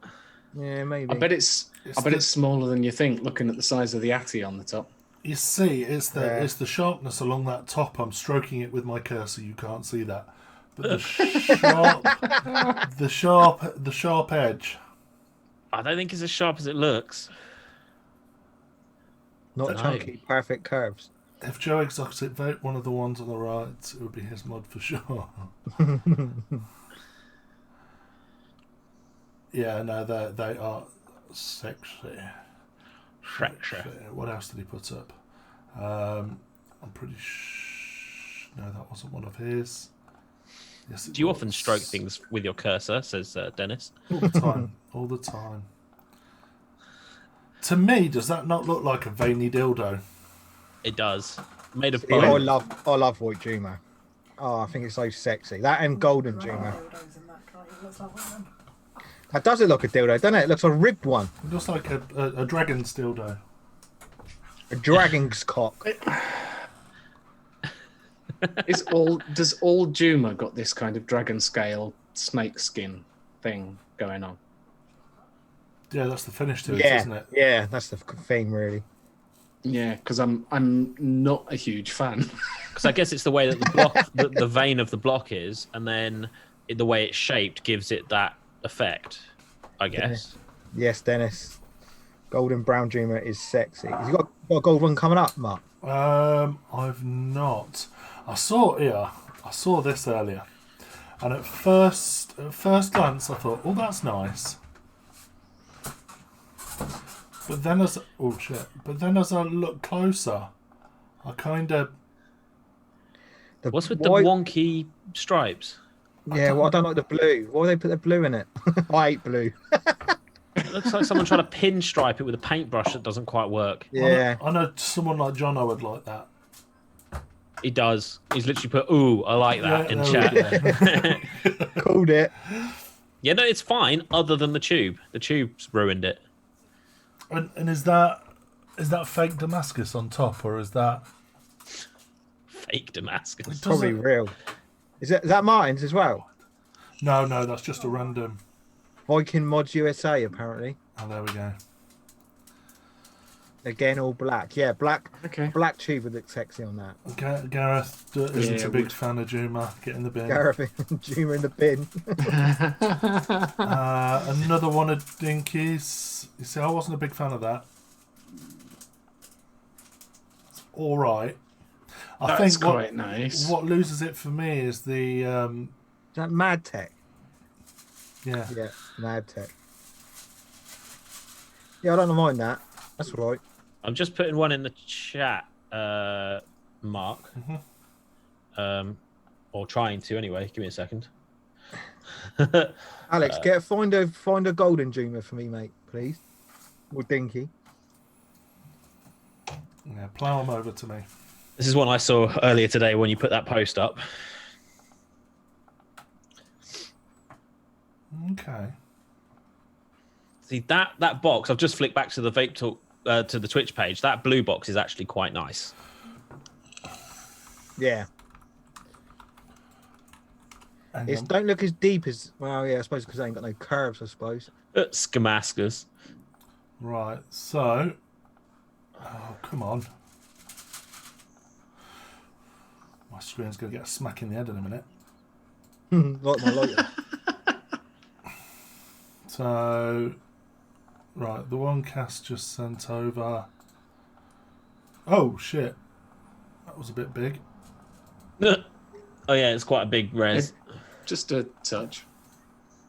Yeah, maybe. I bet it's smaller than you think. Looking at the size of the Atty on the top. You see, it's the sharpness along that top. I'm stroking it with my cursor. You can't see that, but the sharp edge. I don't think it's as sharp as it looks. Not No. chunky, perfect curves. If Joe Exotic Vape one of the ones on the right, it would be his mod for sure. Yeah, no, they are sexy. What else did he put up? I'm pretty No, that wasn't one of his. Yes, Do you often stroke things with your cursor? Says Dennis. all the time? All the time. To me, does that not look like a veiny dildo? It does. Made of See, I bone. love white Juma. Oh, I think it's so sexy. That and golden Juma. Dildos in that, can't you? Looks like one of them. That does look like a dildo, doesn't it? It looks like a ribbed one. It looks like a dragon's dildo. A dragon's cock. Does all Juma got this kind of dragon scale snake skin thing going on? Yeah, that's the finish to it, Yeah, isn't it? yeah, that's the theme, really. Yeah, because I'm not a huge fan. Because I guess it's the way that the block, the vein of the block is, and then the way it's shaped gives it that effect. I guess. Yes, Dennis. Golden brown Juma is sexy. Has you got a gold one coming up, Mark? I've not. I saw this earlier, and at first glance, I thought, "Oh, that's nice." But then as I look closer, I kind of What's with the white- wonky stripes? Yeah, well, I don't like the blue. Why would they put the blue in it? I hate blue. It looks like someone trying to pinstripe it with a paintbrush that doesn't quite work. Yeah. I know someone like John would like that. He does. He's literally put, "Ooh, I like that" in there we chat. go. Called it. Yeah, no, it's fine. Other than the tube, the tube's ruined it. And is that fake Damascus on top, or is that Fake Damascus. Probably real. Is that Martin's as well? No, that's just a random. Viking Mods USA, apparently. Oh, there we go. Again, all black. Yeah, black. Okay. Black tube would look sexy on that. Gareth isn't Yeah, a big would. fan of Juma. Get in the bin. Gareth Juma in the bin. Another one of Dinky's. You see, I wasn't a big fan of that. It's all right. I That's think quite nice. what loses it for me is the Is that Mad Tech? yeah. Yeah, Mad Tech. Yeah, I don't mind that. That's all right. I'm just putting one in the chat, Mark. Or trying to anyway. Give me a second. Alex, find a golden Juma for me, mate, please. Or Dinky. Yeah, plough them over to me. This is one I saw earlier today when you put that post up. Okay. See that box. I've just flicked back to the Vape Talk to the Twitch page. That blue box is actually quite nice. Yeah. Hang It on. don't look as deep as I suppose because they ain't got no curves. I suppose. Scamascus. Right. So. Oh, come on. My screen's going to get a smack in the head in a minute. Like my lighter. So, right, the one Cass just sent over. Oh shit, that was a bit big. Oh yeah, it's quite a big res. Just a touch.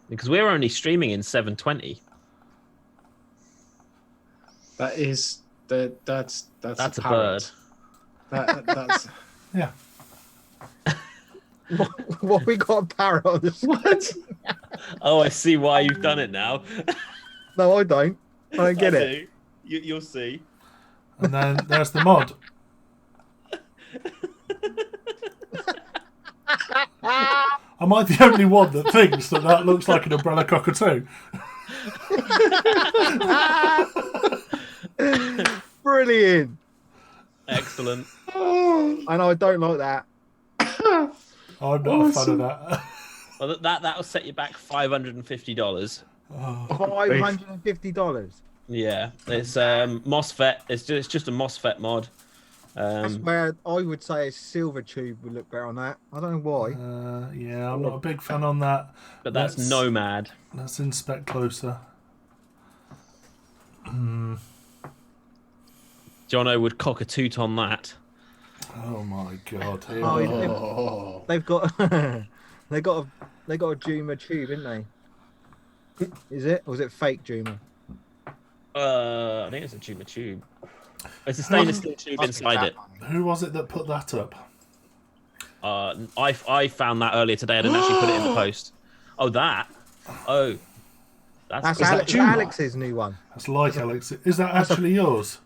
Because we're only streaming in 720. That's That's a parrot. bird. That's Yeah. What we got a parrot on the what? Oh, I see why you've done it now. No, I don't. I don't get I it. do. You'll see. And then there's the mod. Am I the only one that thinks that looks like an umbrella cockatoo? Brilliant. Excellent. I know I don't like that. I'm not a fan of that. Well, that'll set you back $550. $550. Oh, Yeah, it's MOSFET. It's just a MOSFET mod. That's where I would say a silver tube would look better on that. I don't know why. Yeah, I'm not a big fan on that. But that's Let's- Nomad. Let's inspect closer. Jono would cock a toot on that. Oh my god. Here Oh, we yeah. go. They've got they got a Juma tube, didn't they? Is it? Or was it fake Juma? I think it's a Juma tube. It's a stainless steel tube Must be inside that it. one. Who was it that put that up? I found that earlier today. I didn't actually put it in the post. Oh, that. Oh, That's is Alex, that Juma? Alex's new one. That's like Alex. Is that actually yours?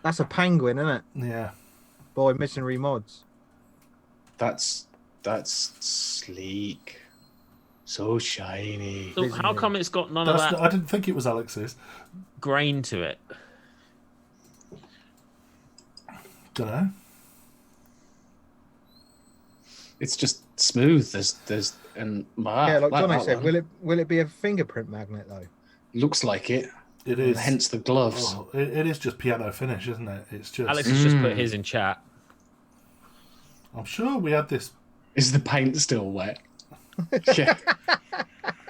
That's a penguin, isn't it? Yeah. By Missionary Mods. That's sleek. So shiny. So how come it's got none of That's that I didn't think it was Alex's. grain to it? Don't know. It's just smooth. There's and Yeah, like Johnny that said, one. will it be a fingerprint magnet though? Looks like it. It is. Hence the gloves. Oh, it is just piano finish, isn't it? It's just. Alex has just put his in chat. I'm sure we had this. Is the paint still wet? Yeah. I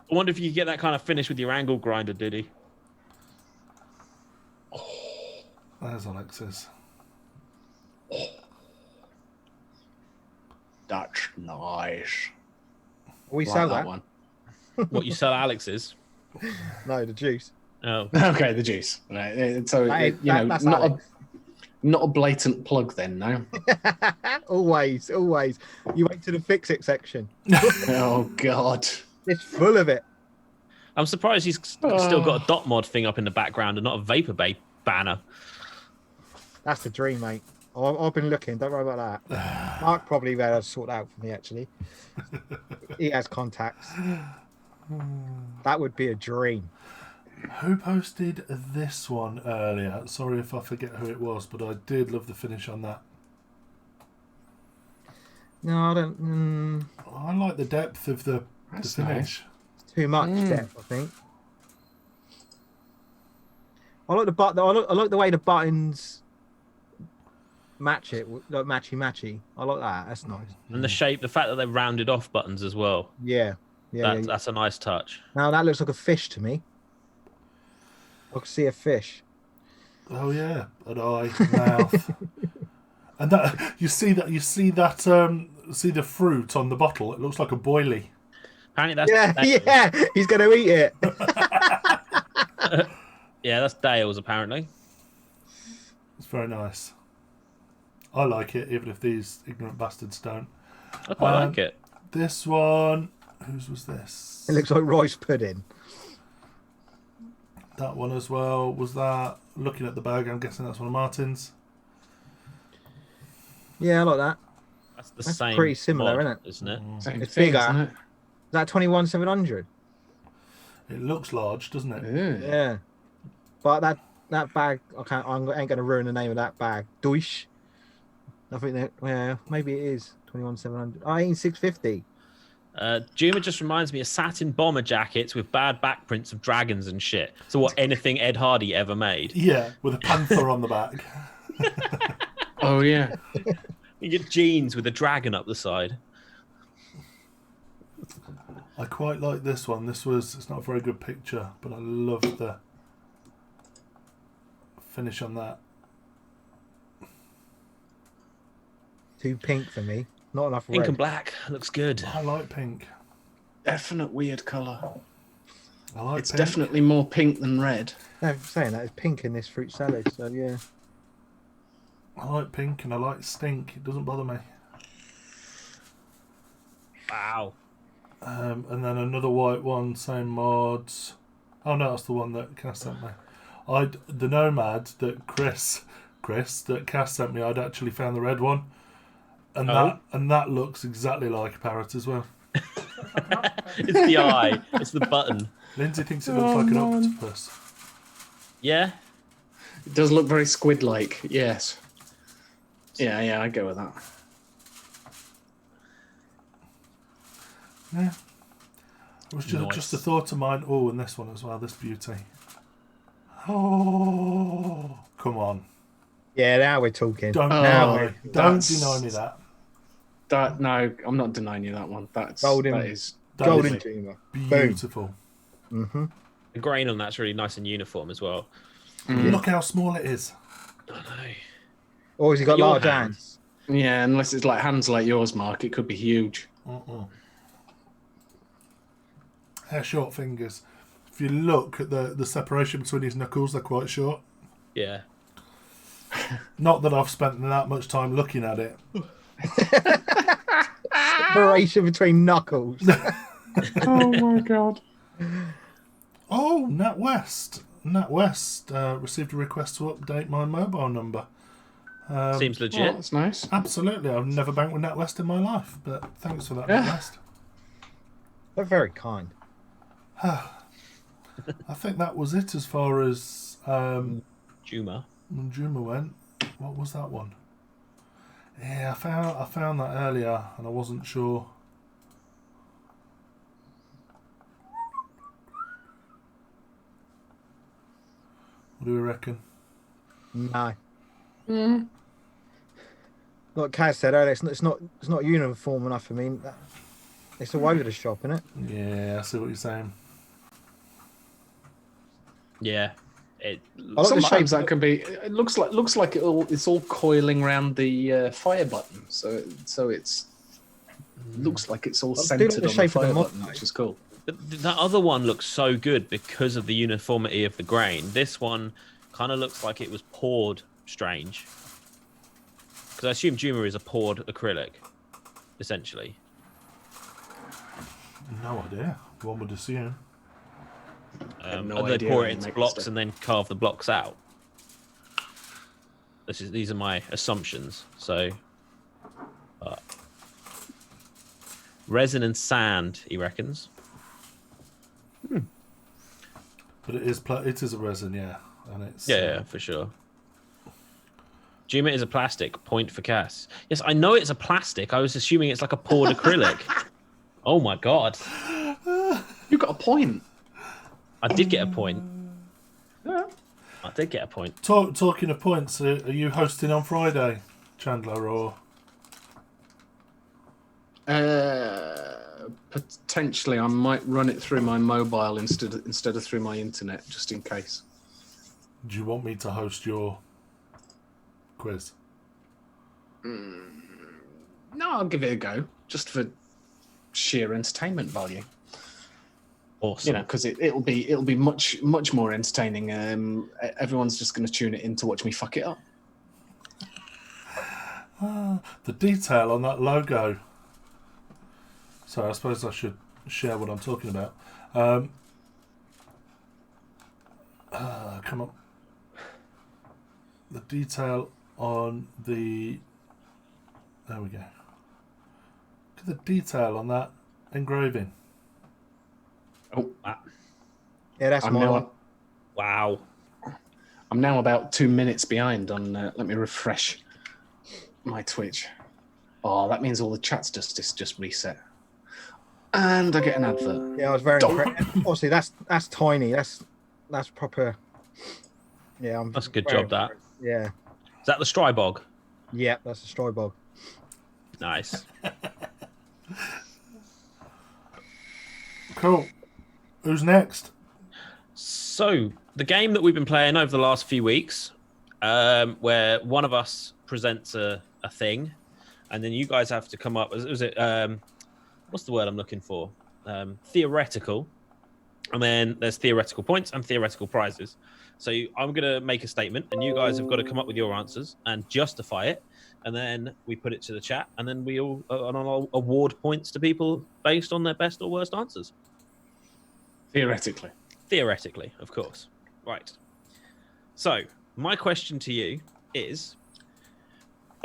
wonder if you could get that kind of finish with your angle grinder, did he? There's Alex's. That's nice. We Like sell that. one. What, you sell Alex's? No, the juice. Oh. Okay, the juice. Right. So That's not Alex. not a blatant plug then, no. always. You wait to the fix it section. Oh God. It's full of it. I'm surprised he's still got a dot mod thing up in the background and not a Vaporwave banner. That's the dream, mate. I've been looking. Don't worry about that. Mark probably better sort out for me. Actually, he has contacts. That would be a dream. Who posted this one earlier? Sorry if I forget who it was, but I did love the finish on that. No, I don't. I like the depth of the That's finish. Too much depth, I think. I like the I like the way the buttons match it, like matchy. I like that. That's nice. And the shape, the fact that they're rounded off buttons as well. Yeah. That's a nice touch. Now that looks like a fish to me. I can see a fish. Oh yeah, an eye, mouth, and that you see the fruit on the bottle. It looks like a boilie. Apparently that's Yeah, he's going to eat it. Yeah, that's Dale's apparently. It's very nice. I like it, even if these ignorant bastards don't. I quite like it. This one, whose was this? It looks like rice pudding. That one as well. Was that? Looking at the bag, I'm guessing that's one of Martin's. Yeah, I like that. That's same. pretty similar, mod, isn't it? Isn't it? Same It's thing, bigger. isn't it? Is that 21700? It looks large, doesn't it? Yeah. Yeah. But that bag, I ain't going to ruin the name of that bag. Deutsch. I think that, yeah, maybe it is 21700. Oh, 18650. Juma just reminds me of satin bomber jackets with bad backprints of dragons and shit. So what anything Ed Hardy ever made. Yeah, with a panther on the back. Oh yeah. You get jeans with a dragon up the side. I quite like this one. It's not a very good picture, but I love the finish on that. Too pink for me. Not enough Pink red. and black. Looks good. I like pink. Definite weird colour. I like It's pink. definitely more pink than red. I'm saying that it's pink in this fruit salad, so yeah. I like pink and I like stink. It doesn't bother me. Wow. And then another white one, same mods. Oh no, that's the one that Cass sent me. The Nomad that that Cass sent me. I'd actually found the red one, and that looks exactly like a parrot as well. It's the eye. It's the button. Lindsay thinks it looks like an octopus. Yeah. It does look very squid-like. Yes. Yeah, I go with that. Yeah. It was Nice. just a thought of mine. Oh, and this one as well. This beauty. Oh, come on! Yeah, now we're talking. Don't now deny me that. No, I'm not denying you that one. That Golden. is That Golden is Juma. beautiful. Mm-hmm. The grain on that's really nice and uniform as well. Look how small it is. I know. Or has he got Your large hands. hands? Yeah, unless it's like hands like yours, Mark, it could be huge. Hair short fingers. If you look at the separation between his knuckles, they're quite short. Yeah. Not that I've spent that much time looking at it. Separation between knuckles. Oh my god. Oh, NatWest. NatWest received a request to update my mobile number. Seems Oh, legit. that's nice. Absolutely. I've never banked with NatWest in my life, but thanks for that, Yeah. NatWest. They're very kind. I think that was it as far as Juma. Juma went. What was that one? Yeah, I found that earlier and I wasn't sure. What do we reckon? No. Like Kaz said earlier, it's not uniform enough for me. It's all over the shop, isn't it? Yeah, I see what you're saying. Yeah. It. I like the Sometimes shape. that can be. It looks like it's all coiling around the fire button. So it's looks like it's all I do like centered the on the shape of the fire mod, button, though. which is cool. But that other one looks so good because of the uniformity of the grain. This one kind of looks like it was poured strange. Because I assume Juma is a poured acrylic, essentially. No idea. One would assume. have no And they idea pour how it you into make blocks stuff. and then carve the blocks out. These are my assumptions. So, resin and sand, he reckons. But it is a resin, yeah. And it's Yeah, for sure. Juma is a plastic. Point for Cass. Yes, I know it's a plastic. I was assuming it's like a poured acrylic. Oh my god. You got a point. I did get a point. Yeah. I did get a point. Talking of points, are you hosting on Friday, Chandler, or Potentially, I might run it through my mobile instead of through my internet, just in case. do you want me to host your quiz? No, I'll give it a go, just for sheer entertainment value. Awesome. You know, because it'll be much more entertaining. Everyone's just going to tune it in to watch me fuck it up. The detail on that logo. So I suppose I should share what I'm talking about. Come on. The detail on the... There we go. Look at the detail on that engraving. Oh, Yeah, that's I'm my now, one. Wow. I'm now about 2 minutes behind on. Let me refresh my Twitch. Oh, that means all the chat's just reset, and I get an advert. Yeah, I was very impressed. Obviously, that's tiny. That's proper. Yeah, That's a good very job, that. impressed. Yeah, Is that the Strybog? yeah, that's a straw bog. Nice. Cool. Who's next? So, the game that we've been playing over the last few weeks, where one of us presents a thing, and then you guys have to come up. Was it what's the word I'm looking for? Theoretical, and then there's theoretical points and theoretical prizes. So I'm going to make a statement, and you guys have got to come up with your answers and justify it, and then we put it to the chat, and then we all award points to people based on their best or worst answers. Theoretically, of course. Right. So, my question to you is,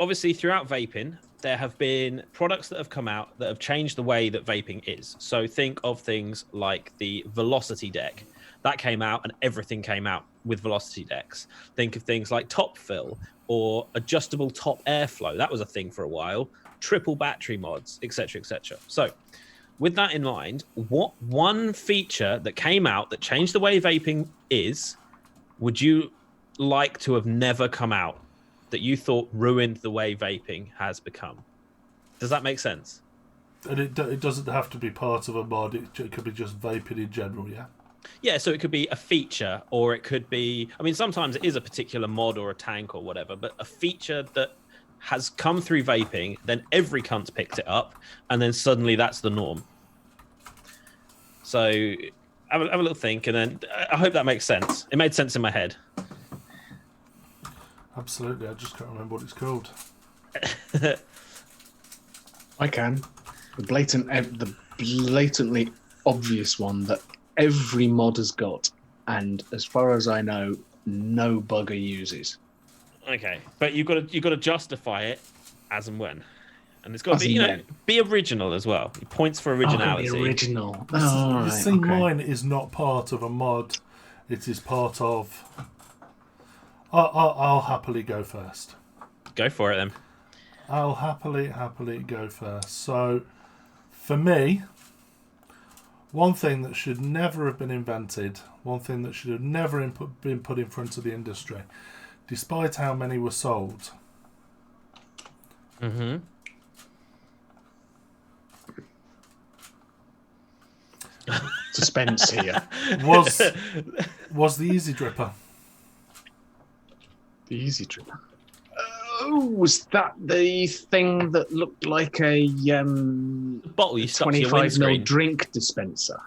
obviously throughout vaping, there have been products that have come out that have changed the way that vaping is. So think of things like the Velocity deck. That came out and everything came out with Velocity decks. Think of things like top fill or adjustable top airflow. That was a thing for a while. Triple battery mods, etc., etc. So, with that in mind, what one feature that came out that changed the way vaping is, would you like to have never come out, that you thought ruined the way vaping has become? Does that make sense? And it doesn't have to be part of a mod. It could be just vaping in general, yeah? Yeah, so it could be a feature, or it could be, I mean, sometimes it is a particular mod or a tank or whatever, but a feature that has come through vaping, then every cunt's picked it up, and then suddenly that's the norm. So have a little think, and then I hope that makes sense. It made sense in my head. Absolutely, I just can't remember what it's called. I can. The blatantly obvious one that every mod has got, and as far as I know, no bugger uses. Okay, but you've got to justify it as and when, and it's got As to be and when. be original as well. Points for originality. Oh, the original. You Oh, all right, see, okay. mine is not part of a mod. It is part of. I'll happily go first. Go for it then. I'll happily go first. So, for me, one thing that should never have been invented, one thing that should have never been put in front of the industry, despite how many were sold. Mm-hmm. Suspense here. Was the Easy Dripper. The Easy Dripper. Oh, was that the thing that looked like a Bottle you stuck to your 25 windscreen. ml drink dispenser?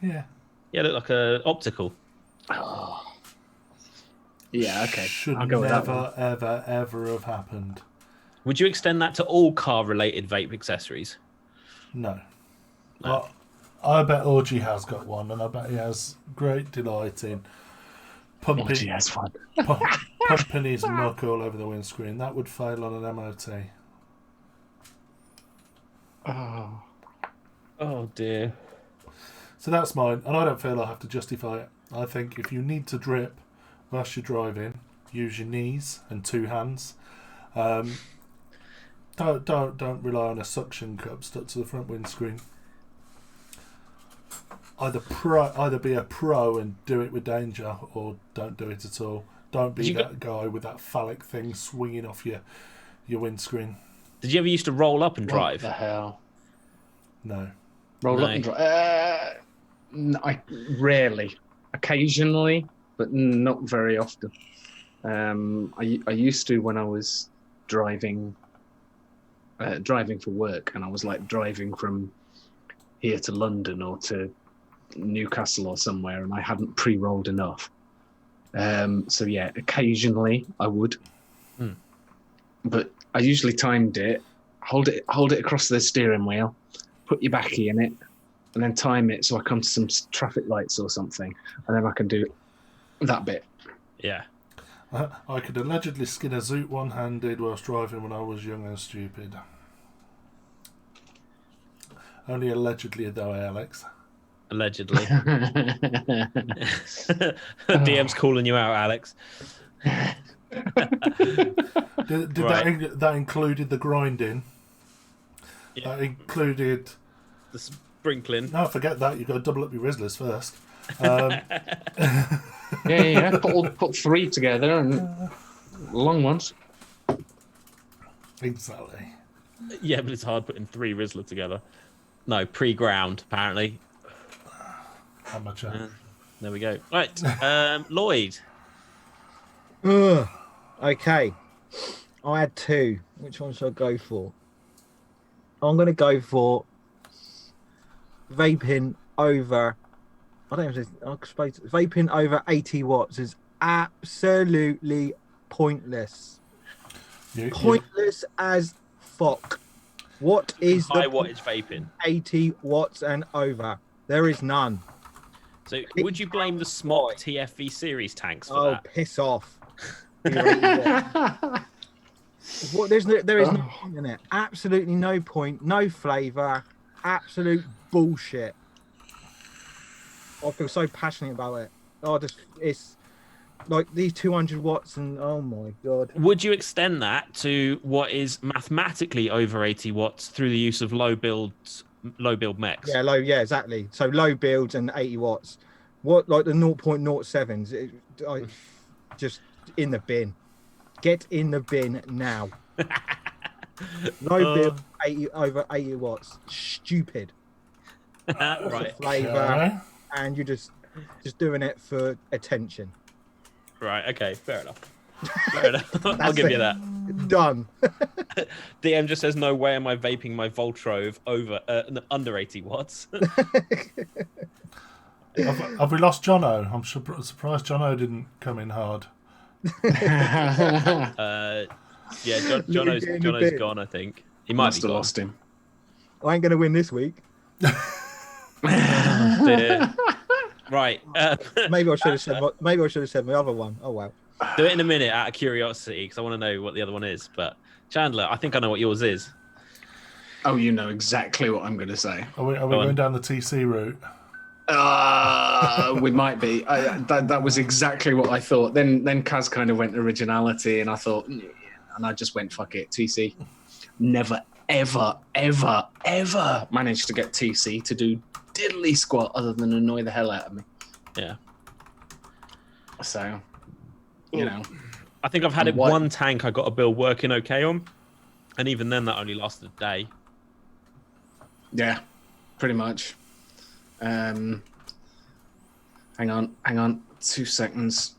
Yeah. Yeah, look like a optical. Oh. Yeah, okay. Should I'll go with that one. never, ever have happened. Would you extend that to all car-related vape accessories? No. No. I bet Orgy has got one, and I bet he has great delight in pumping, Orgy has one. pumping his muck all over the windscreen. That would fail on an MOT. Oh. Oh dear. So that's mine, and I don't feel I have to justify it. I think if you need to drip whilst you're driving, use your knees and two hands. Don't rely on a suction cup stuck to the front windscreen. Either be a pro and do it with danger, or don't do it at all. Don't be that guy with that phallic thing swinging off your windscreen. Did you ever used to roll up and drive? What the hell? No. Roll up and drive. I rarely, occasionally, but not very often. I used to when I was driving for work, and I was like driving from here to London or to Newcastle or somewhere, and I hadn't pre-rolled enough. So yeah, occasionally I would, but I usually timed it, hold it across the steering wheel, put your backy in it, and then time it so I come to some traffic lights or something, and then I can do that bit. Yeah. I could allegedly skin a zoot one-handed whilst driving when I was young and stupid. Only allegedly, though, Alex. Allegedly. DM's calling you out, Alex. Did that included the grinding? Yeah. That included The sprinkling. no, forget that. You've got to double up your Rizzlers first. Yeah. Put three together and long ones. Exactly. Yeah, but it's hard putting 3 Rizzler together. No, pre-ground, apparently. Amateur. There we go. Right, Lloyd. Okay. I had 2. Which one should I go for? I'm going to go for vaping over. I don't know. I suppose vaping over 80 watts is absolutely pointless. Pointless as fuck. What is High the wattage vaping? 80 watts and over? There is none. So would you blame the Smok TFV series tanks for Oh, that? piss off. There is no point in it. Absolutely no point. No flavour. Absolute bullshit. I feel so passionate about it. It's like these 200 watts and oh my god. Would you extend that to what is mathematically over 80 watts through the use of low build mechs? Yeah, exactly. So low builds and 80 watts. What like the 0.07s? Just in the bin. Get in the bin now. Low build, 80 over 80 watts. Stupid. Right. Flavour, and you're just doing it for attention. Right. Okay. Fair enough. Fair enough. I'll give you that. Done. DM just says, "No way am I vaping my Voltrove over under 80 watts." Have we lost Jono? I'm surprised Jono didn't come in hard. Yeah, Luke getting a Jono's bit. gone. I think he might Must be have gone. lost him. I ain't going to win this week. Oh, dear. Right. Maybe I should have said. Maybe I should have said my other one. Oh well. Do it in a minute out of curiosity because I want to know what the other one is. But Chandler, I think I know what yours is. Oh, you know exactly what I'm going to say. Are we on. going down the TC route? We might be. That was exactly what I thought. Then Kaz kind of went originality, and I thought, and I just went fuck it. TC never, ever, ever, ever managed to get TC to do diddly squat other than annoy the hell out of me. Yeah. So, you know, I think I've had And it one tank I got a build working okay on, and even then that only lasted a day. yeah, pretty much. Hang on, 2 seconds.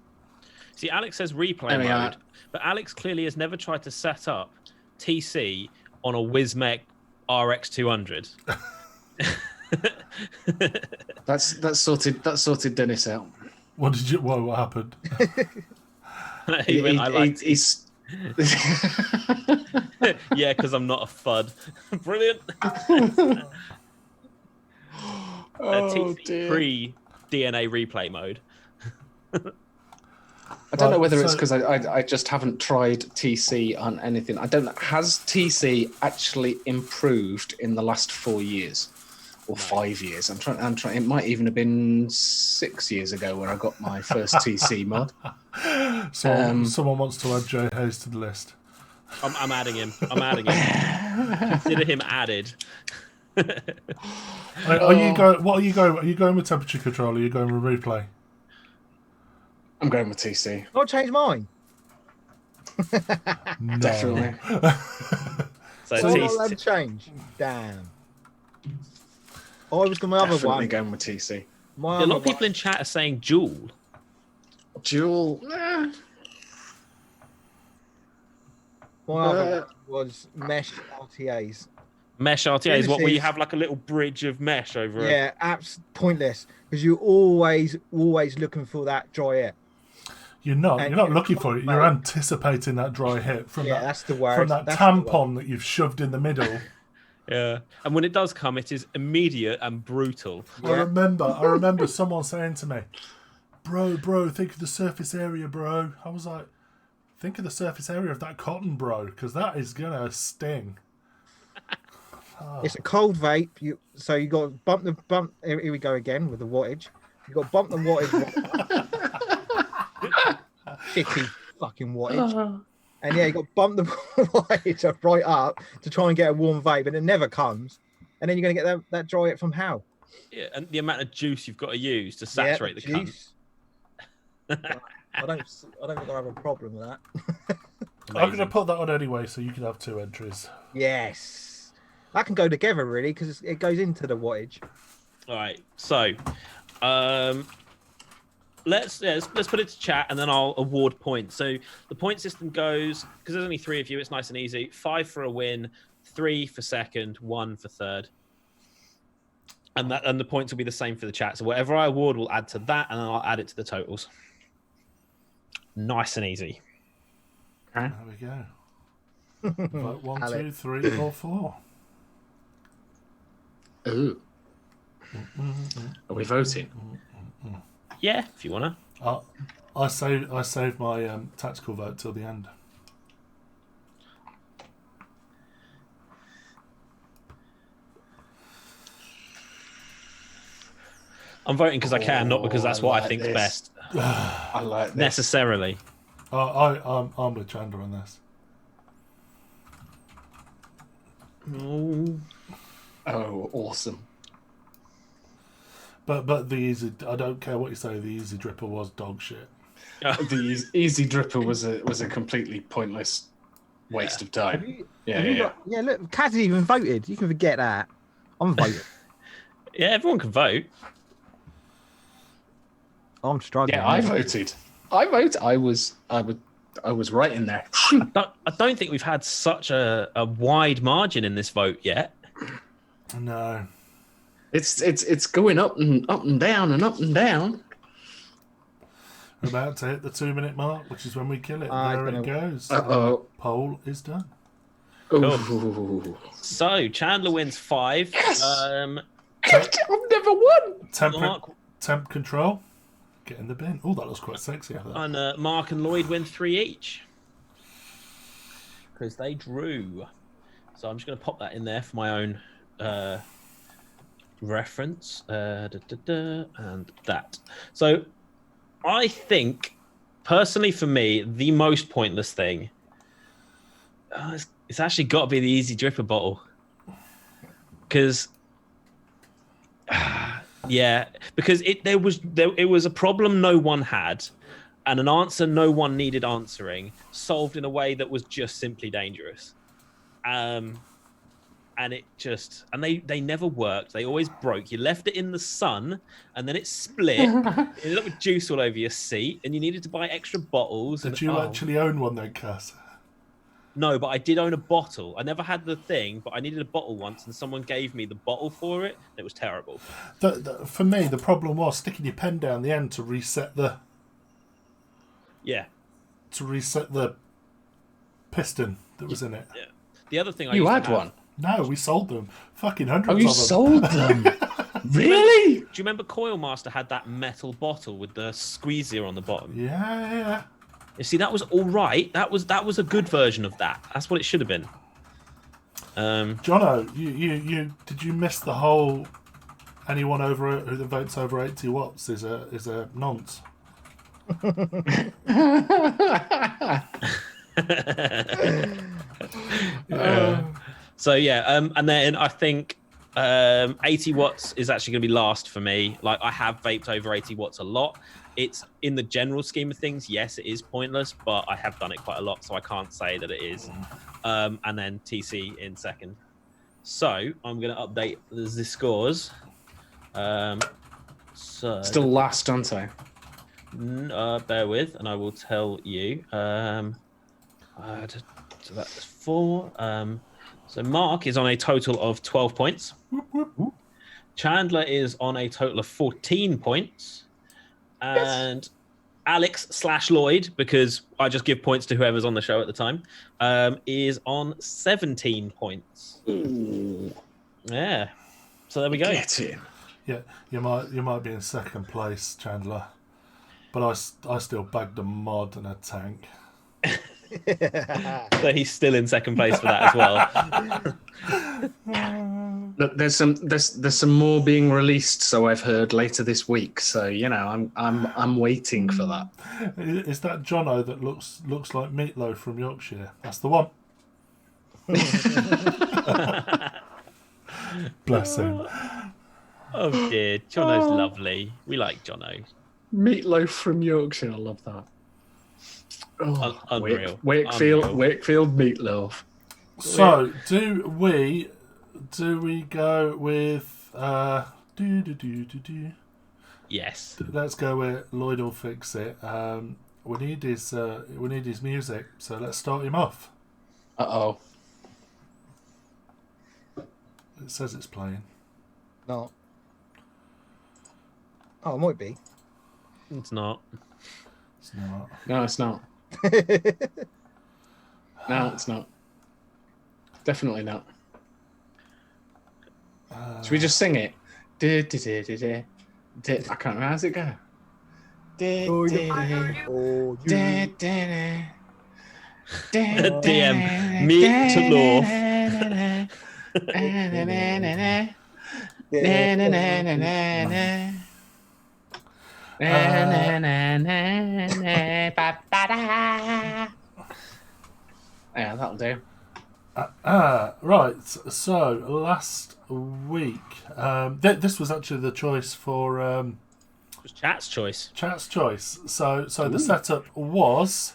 See, Alex says replay There we are. mode, but Alex clearly has never tried to set up TC on a Wismec RX200. That's sorted Dennis out. What happened? He went, I like he's yeah, because I'm not a FUD. Brilliant. TC pre-DNA replay mode. I don't know whether it's so- because I just haven't tried TC on anything. I don't know. Has TC actually improved in the last 4 years or 5 years? I'm trying. It might even have been 6 years ago when I got my first TC mod. Someone wants to add Jay Hayes to the list. I'm adding him. Consider him added. Are you going? What are you going? Are you going with temperature control? Or are you going with replay? I'm going with TC. I'll change mine. No. Definitely. So So I'm not TC allowed to change. Damn. I was going my other Definitely one. going with TC. My a other lot of people one- in chat are saying Joule. Dual. My other one was mesh RTAs. Mesh RTAs, what where you Genesis- have like a little bridge of mesh over it. Yeah, pointless because you're always looking for that dry air. You're not. And You're not you- looking for it. You're anticipating that dry hit from Yeah, that. that's the word. From that That's the word. tampon that you've shoved in the middle. Yeah. And when it does come, it is immediate and brutal. I remember someone saying to me, bro, think of the surface area, bro. I was like, think of the surface area of that cotton, bro, because that is gonna sting. It's a cold vape. You got to bump the bump. Here we go again with the wattage. You got to bump the wattage. Shitty fucking wattage. And yeah, you got to bump the wattage right up to try and get a warm vape, and it never comes. And then you're going to get that dry it from how? Yeah, and the amount of juice you've got to use to saturate the cunt. juice. I don't think I have a problem with that. I'm going to put that on anyway, so you can have 2 entries. Yes. That can go together really because it goes into the wattage. All right, so let's put it to chat, and then I'll award points. So the point system goes, because there's only 3 of you, it's nice and easy. 5 for a win, 3 for second, 1 for third, and the points will be the same for the chat. So whatever I award will add to that, and then I'll add it to the totals. Nice and easy. Okay. There we go. Vote 1, 2, Alex. 3, or 4. Ooh. Are we voting? Yeah, if you wanna. I saved my tactical vote till the end. I'm voting because I can, not because that's what I like think's this. best I like this. necessarily. I'm with Chandler on this. Oh, awesome. But the easy, I don't care what you say, the easy dripper was dog shit. The easy dripper was a completely pointless waste of time. Yeah. Look, Kaz even voted. You can forget that. I'm voting. Yeah, everyone can vote. I'm struggling. Yeah, I voted. I was right in there. I don't think we've had such a wide margin in this vote yet. No. It's going up and down and up and down. We're about to hit the 2-minute mark, which is when we kill it. There it goes. Uh-oh. Poll is done. Ooh. So Chandler wins 5. Yes! Um, I've never won! Mark Temp control. Get in the bin. Oh, that looks quite sexy. and Mark and Lloyd win 3 each because they drew. So I'm just going to pop that in there for my own reference. And that. So I think, personally, for me, the most pointless thing. It's actually got to be the Easy Dripper bottle, because. Yeah, because it was a problem no one had, and an answer no one needed answering, solved in a way that was just simply dangerous. And they never worked. They always broke. You left it in the sun, and then it split. It ended up with juice all over your seat, and you needed to buy extra bottles. Did you actually own one then, Cass? No, but I did own a bottle. I never had the thing, but I needed a bottle once, and someone gave me the bottle for it. It was terrible. For me, the problem was sticking your pen down the end to reset the. Yeah. To reset the piston that was in it. Yeah. The other thing You had one? No, we sold them. Fucking hundreds Oh, of you them. sold them? Really? Do you remember Coil Master had that metal bottle with the squeezer on the bottom? Yeah. You see, that was all right. That was a good version of that. That's what it should have been. Jono, you did you miss the whole anyone who that votes over 80 watts is a nonce? So yeah, and then I think 80 watts is actually going to be last for me. Like, I have vaped over 80 watts a lot. It's in the general scheme of things, yes, it is pointless, but I have done it quite a lot, so I can't say that it is. And then TC in second. So I'm going to update the scores. So Still last, aren't I? bear with, and I will tell you. So that's 4. So Mark is on a total of 12 points. Chandler is on a total of 14 points. And Alex/Lloyd, because I just give points to whoever's on the show at the time, is on 17 points. Ooh. Yeah. So there we go. Get it. Yeah, you might be in second place, Chandler, but I still bagged a mod and a tank. So he's still in second place for that as well. Look, there's some more being released, so I've heard later this week. So I'm waiting for that. Is that Jono that looks like Meatloaf from Yorkshire? That's the one. Bless him. Oh dear, Jono's lovely. We like Jono. Meatloaf from Yorkshire, I love that. Oh, Unreal. Wakefield meatloaf. So do we go with Yes. Let's go with Lloyd will fix it. We need his music, so let's start him off. Uh-oh. It says it's playing. No. Oh, it might be. It's not. It's not. No, it's not. No, it's not. Definitely not. Should we just sing it? I can't remember. How's it go? DM. Meat to Yeah, that'll do. Right. So last week, this was actually the choice for It was Chat's choice. Chat's choice. So the setup was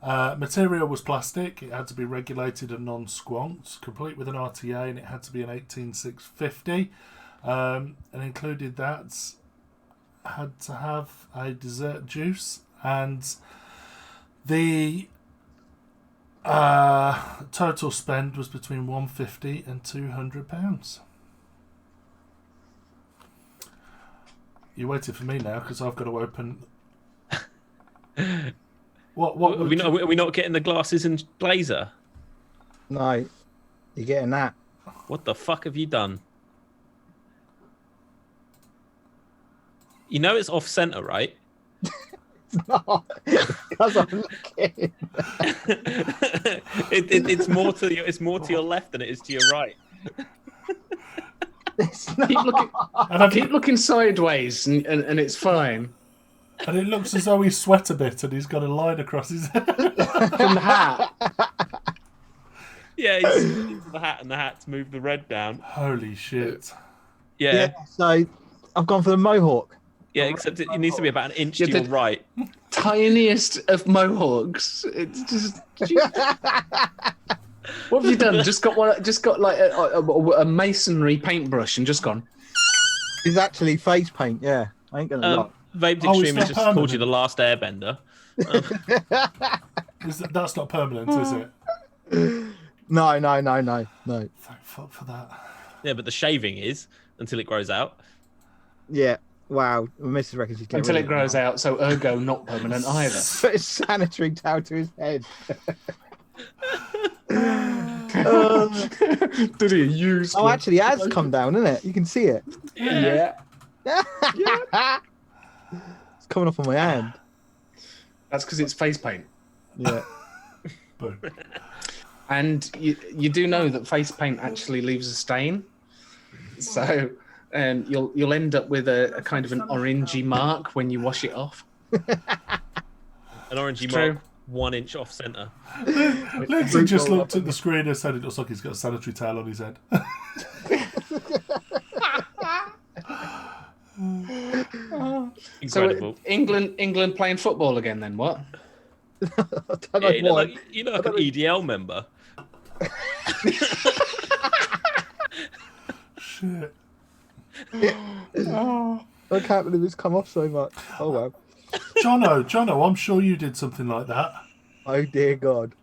material was plastic. It had to be regulated and non-squonked, complete with an RTA, and it had to be an 18650. And included that had to have a dessert juice, and the total spend was between £150 and £200. You waited for me now because I've got to open What Are we not getting the glasses and blazer? No, you're getting that. What the fuck have you done? You know it's off center, right? No, because I'm looking. It's more to your left than it is to your right. It's not. Keep looking sideways, and it's fine. And it looks as though he sweat a bit and he's got a line across his head. From the hat. Yeah, he's into the hat, and the hat's moved the red down. Holy shit. Yeah, So I've gone for the mohawk. yeah. Except it needs to be about an inch to your right. Tiniest of mohawks. It's just. What have you done? Just got like a masonry paintbrush and just gone. It's actually face paint. Yeah, I ain't gonna lie. Vape Oh, it's Extreme has not just called you permanent. the last airbender. That's not permanent, is it? No. Thank fuck for that. Yeah, but the shaving is until it grows out. Yeah. Wow. Mrs. reckons he's Until it grows out, so ergo not permanent either. Put his sanitary towel to his head. Did he use? Oh, actually, it has come down, isn't it? You can see it. Yeah. It's coming off on my hand. That's because it's face paint. Yeah. Boom. And you do know that face paint actually leaves a stain, so you'll end up with a kind of an orangey mark when you wash it off. An orangey True. mark 1 inch off center. Lindsay just looked at the screen and said it looks like he's got a sanitary towel on his head. Incredible. So England playing football again? Then what? I don't know Yeah, why. you look like an EDL member. Shit. I can't believe it's come off so much. Oh, well. Jono, I'm sure you did something like that. Oh, dear God.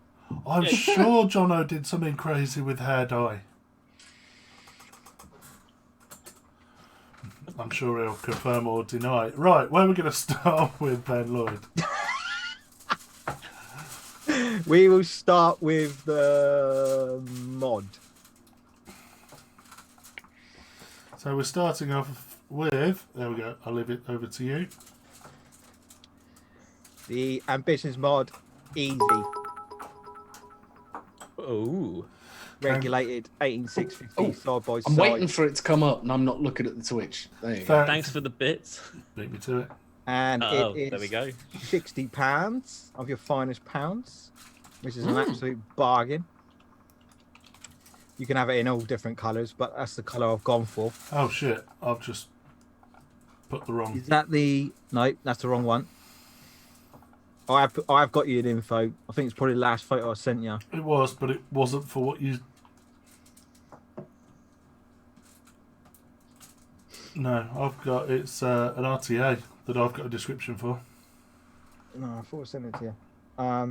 I'm sure Jono did something crazy with hair dye. I'm sure he'll confirm or deny. Right, where are we going to start with Ben Lloyd? We will start with the mod. So we're starting off with... There we go. I'll leave it over to you. The Ambitions mod, easy. Oh, Regulated 18650 side by I'm side. waiting for it to come up, and I'm not looking at the Twitch. There you go. thanks for the bits. Beat me to it. And Oh, it is there we go. £60 of your finest pounds, which is an absolute bargain. You can have it in all different colours, but that's the colour I've gone for. Oh, shit. I've just put the wrong... Is that the... No, that's the wrong one. I've got you an info. I think it's probably the last photo I sent you. It was, but it wasn't for what you... No, I've got... It's an RTA that I've got a description for. No, I thought I sent it to you. I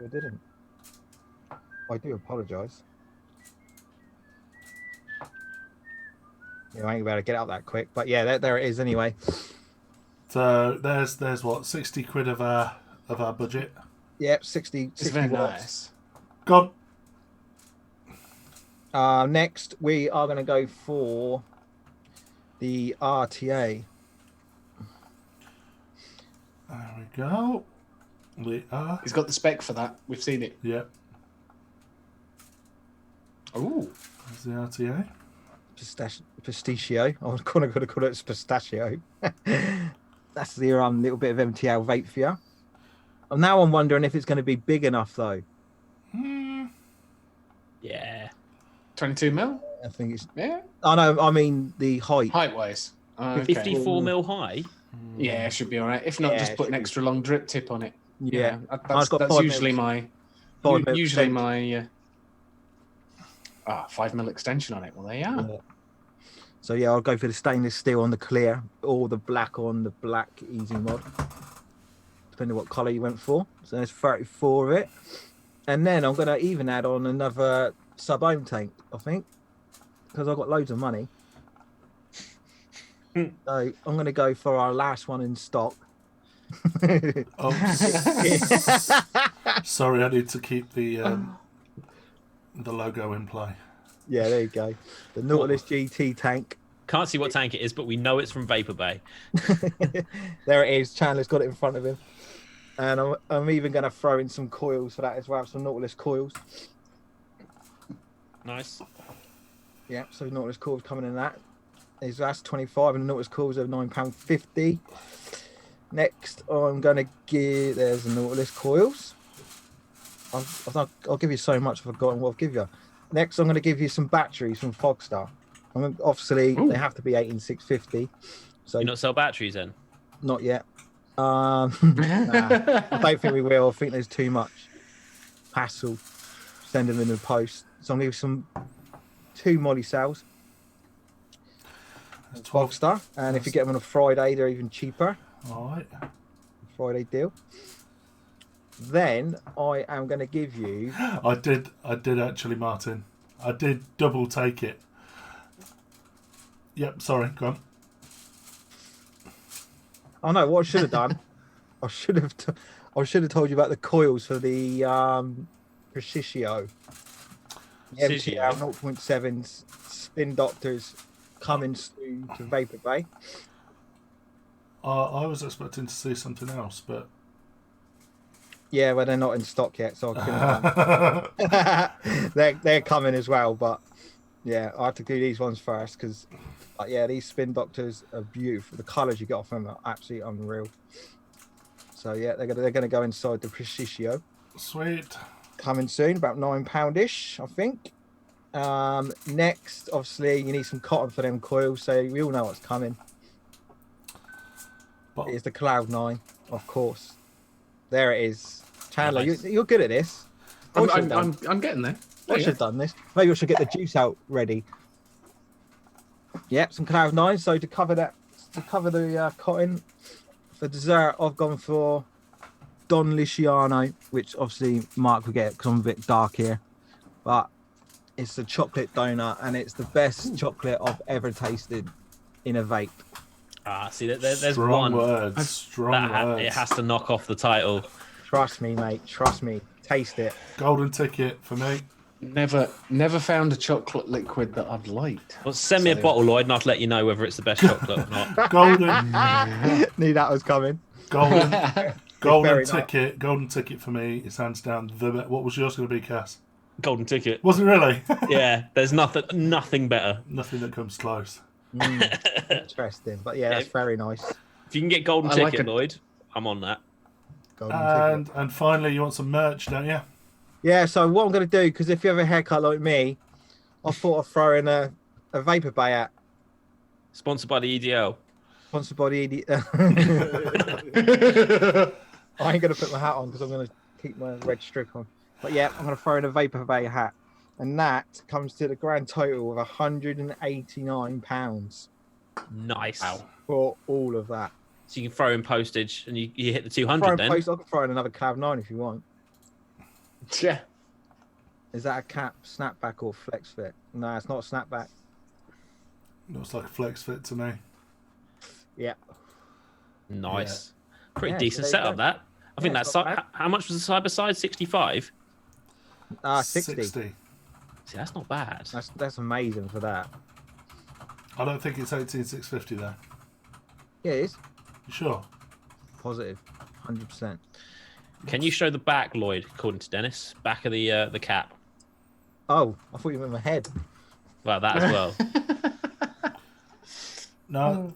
didn't. I do apologise. Yeah, I ain't about to get out that quick, but yeah, there it is anyway. So there's what, 60 quid of our budget. Yep, 60 It's very watts. nice. Gone. Next, we are going to go for the RTA. There we go. We are. He's got the spec for that. We've seen it. Yep. Ooh. There's the RTA. Pistachio. I was going to call it pistachio. That's the little bit of MTL vape for you. Now I'm wondering if it's going to be big enough though. Yeah. 22 mil? I think it's. Yeah. Oh no, I mean the height. Height wise. Okay. 54 mil high. Yeah, it should be all right. If not, Yeah, just it put should an be. extra long drip tip on it. Yeah, That's got 5 usually mil. my 5 mil usually extension. my 5 mil extension on it. Well, there you are. Yeah. So yeah, I'll go for the stainless steel on the clear or the black on the black easy mod, depending on what colour you went for. So there's 34 of it, and then I'm going to even add on another sub-ohm tank. I think because I've got loads of money. So I'm going to go for our last one in stock. Oh, sorry, I need to keep the logo in play. Yeah, there you go. The Nautilus GT tank. Can't see what tank it is, but we know it's from Vapor Bay. There it is. Chandler's got it in front of him. And I'm even going to throw in some coils for that as well. Some Nautilus coils. Nice. Yeah, so Nautilus coils coming in that. That's 25 and the Nautilus coils are £9.50. Next, I'm going to give... There's the Nautilus coils. I'll give you so much I've forgotten what I'll give you. Next, I'm going to give you some batteries from Fogstar. Obviously, they have to be 18650. So You not sell batteries then? not yet. Nah, I don't think we will. I think there's too much hassle sending them in the post. So I'm going to give you 2 molly cells. That's 12. Fogstar. And if you get them on a Friday, they're even cheaper. All right. Friday deal. Then I am going to give you... I did actually, Martin. I did double take it. Yep, sorry, go on. Oh no, what I should have done, I should have told you about the coils for the Precicio. The MTL 0.7 spin doctors coming soon to Vapor Bay. I was expecting to see something else, but Yeah, well they're not in stock yet, so I couldn't. They're coming as well, but yeah, I have to do these ones first because, yeah, these spin doctors are beautiful. The colours you get off them are absolutely unreal. So yeah, they're gonna go inside the Precicio. sweet. Coming soon, about £9-ish, I think. Next, obviously, you need some cotton for them coils, so we all know what's coming. But It's the Cloud9, of course. There it is. Chandler, Nice. you're good at this. I'm getting there. I should have done this. Maybe I should get the juice out ready. Yep, some Cloud9. So to cover that, to cover the cotton, for dessert, I've gone for Don Lisciano, which obviously Mark will get because I'm a bit dark here. But it's a chocolate donut, and it's the best chocolate I've ever tasted in a vape. Ah, see, there's strong one words. Strong that words. it has to knock off the title. Trust me, mate. Trust me. Taste it. Golden ticket for me. Never found a chocolate liquid that I've liked. Well, send me a So- bottle, Lloyd, and I'll let you know whether it's the best chocolate or not. Golden, Knew that was coming. golden, golden Very nice. ticket. Golden ticket for me is hands down the. What was yours going to be, Cass? Golden ticket. Was it really? Yeah, there's nothing better. Nothing that comes close. Interesting. But yeah, that's very nice. If you can get golden I like ticket, it. Lloyd, I'm on that. Golden ticket. And finally, you want some merch, don't you? Yeah, so what I'm going to do, because if you have a haircut like me, I thought I'd throw in a Vapor Bay hat. Sponsored by the EDL. Sponsored by the I ain't going to put my hat on because I'm going to keep my red strip on. But yeah, I'm going to throw in a Vapor Bay hat. And that comes to the grand total of £189 Nice. for all of that. So you can throw in postage and you hit the Throw 200 in then. post, I can throw in another Cloud9 if you want. Yeah. Is that a cap, snapback, or flex fit? No, it's not a snapback. Looks like a flex fit to me. Yeah. Nice. Pretty Yeah, decent so there you setup, go. that. I think Yeah, that's... it's not bad. How much was the side by side? 65? 60. See, that's not bad. That's amazing for that. I don't think it's 18650 though. Yeah, it is. You sure? Positive. 100%. Can you show the back, Lloyd, according to Dennis? Back of the cap. Oh, I thought you meant my head. Well, that as well. No.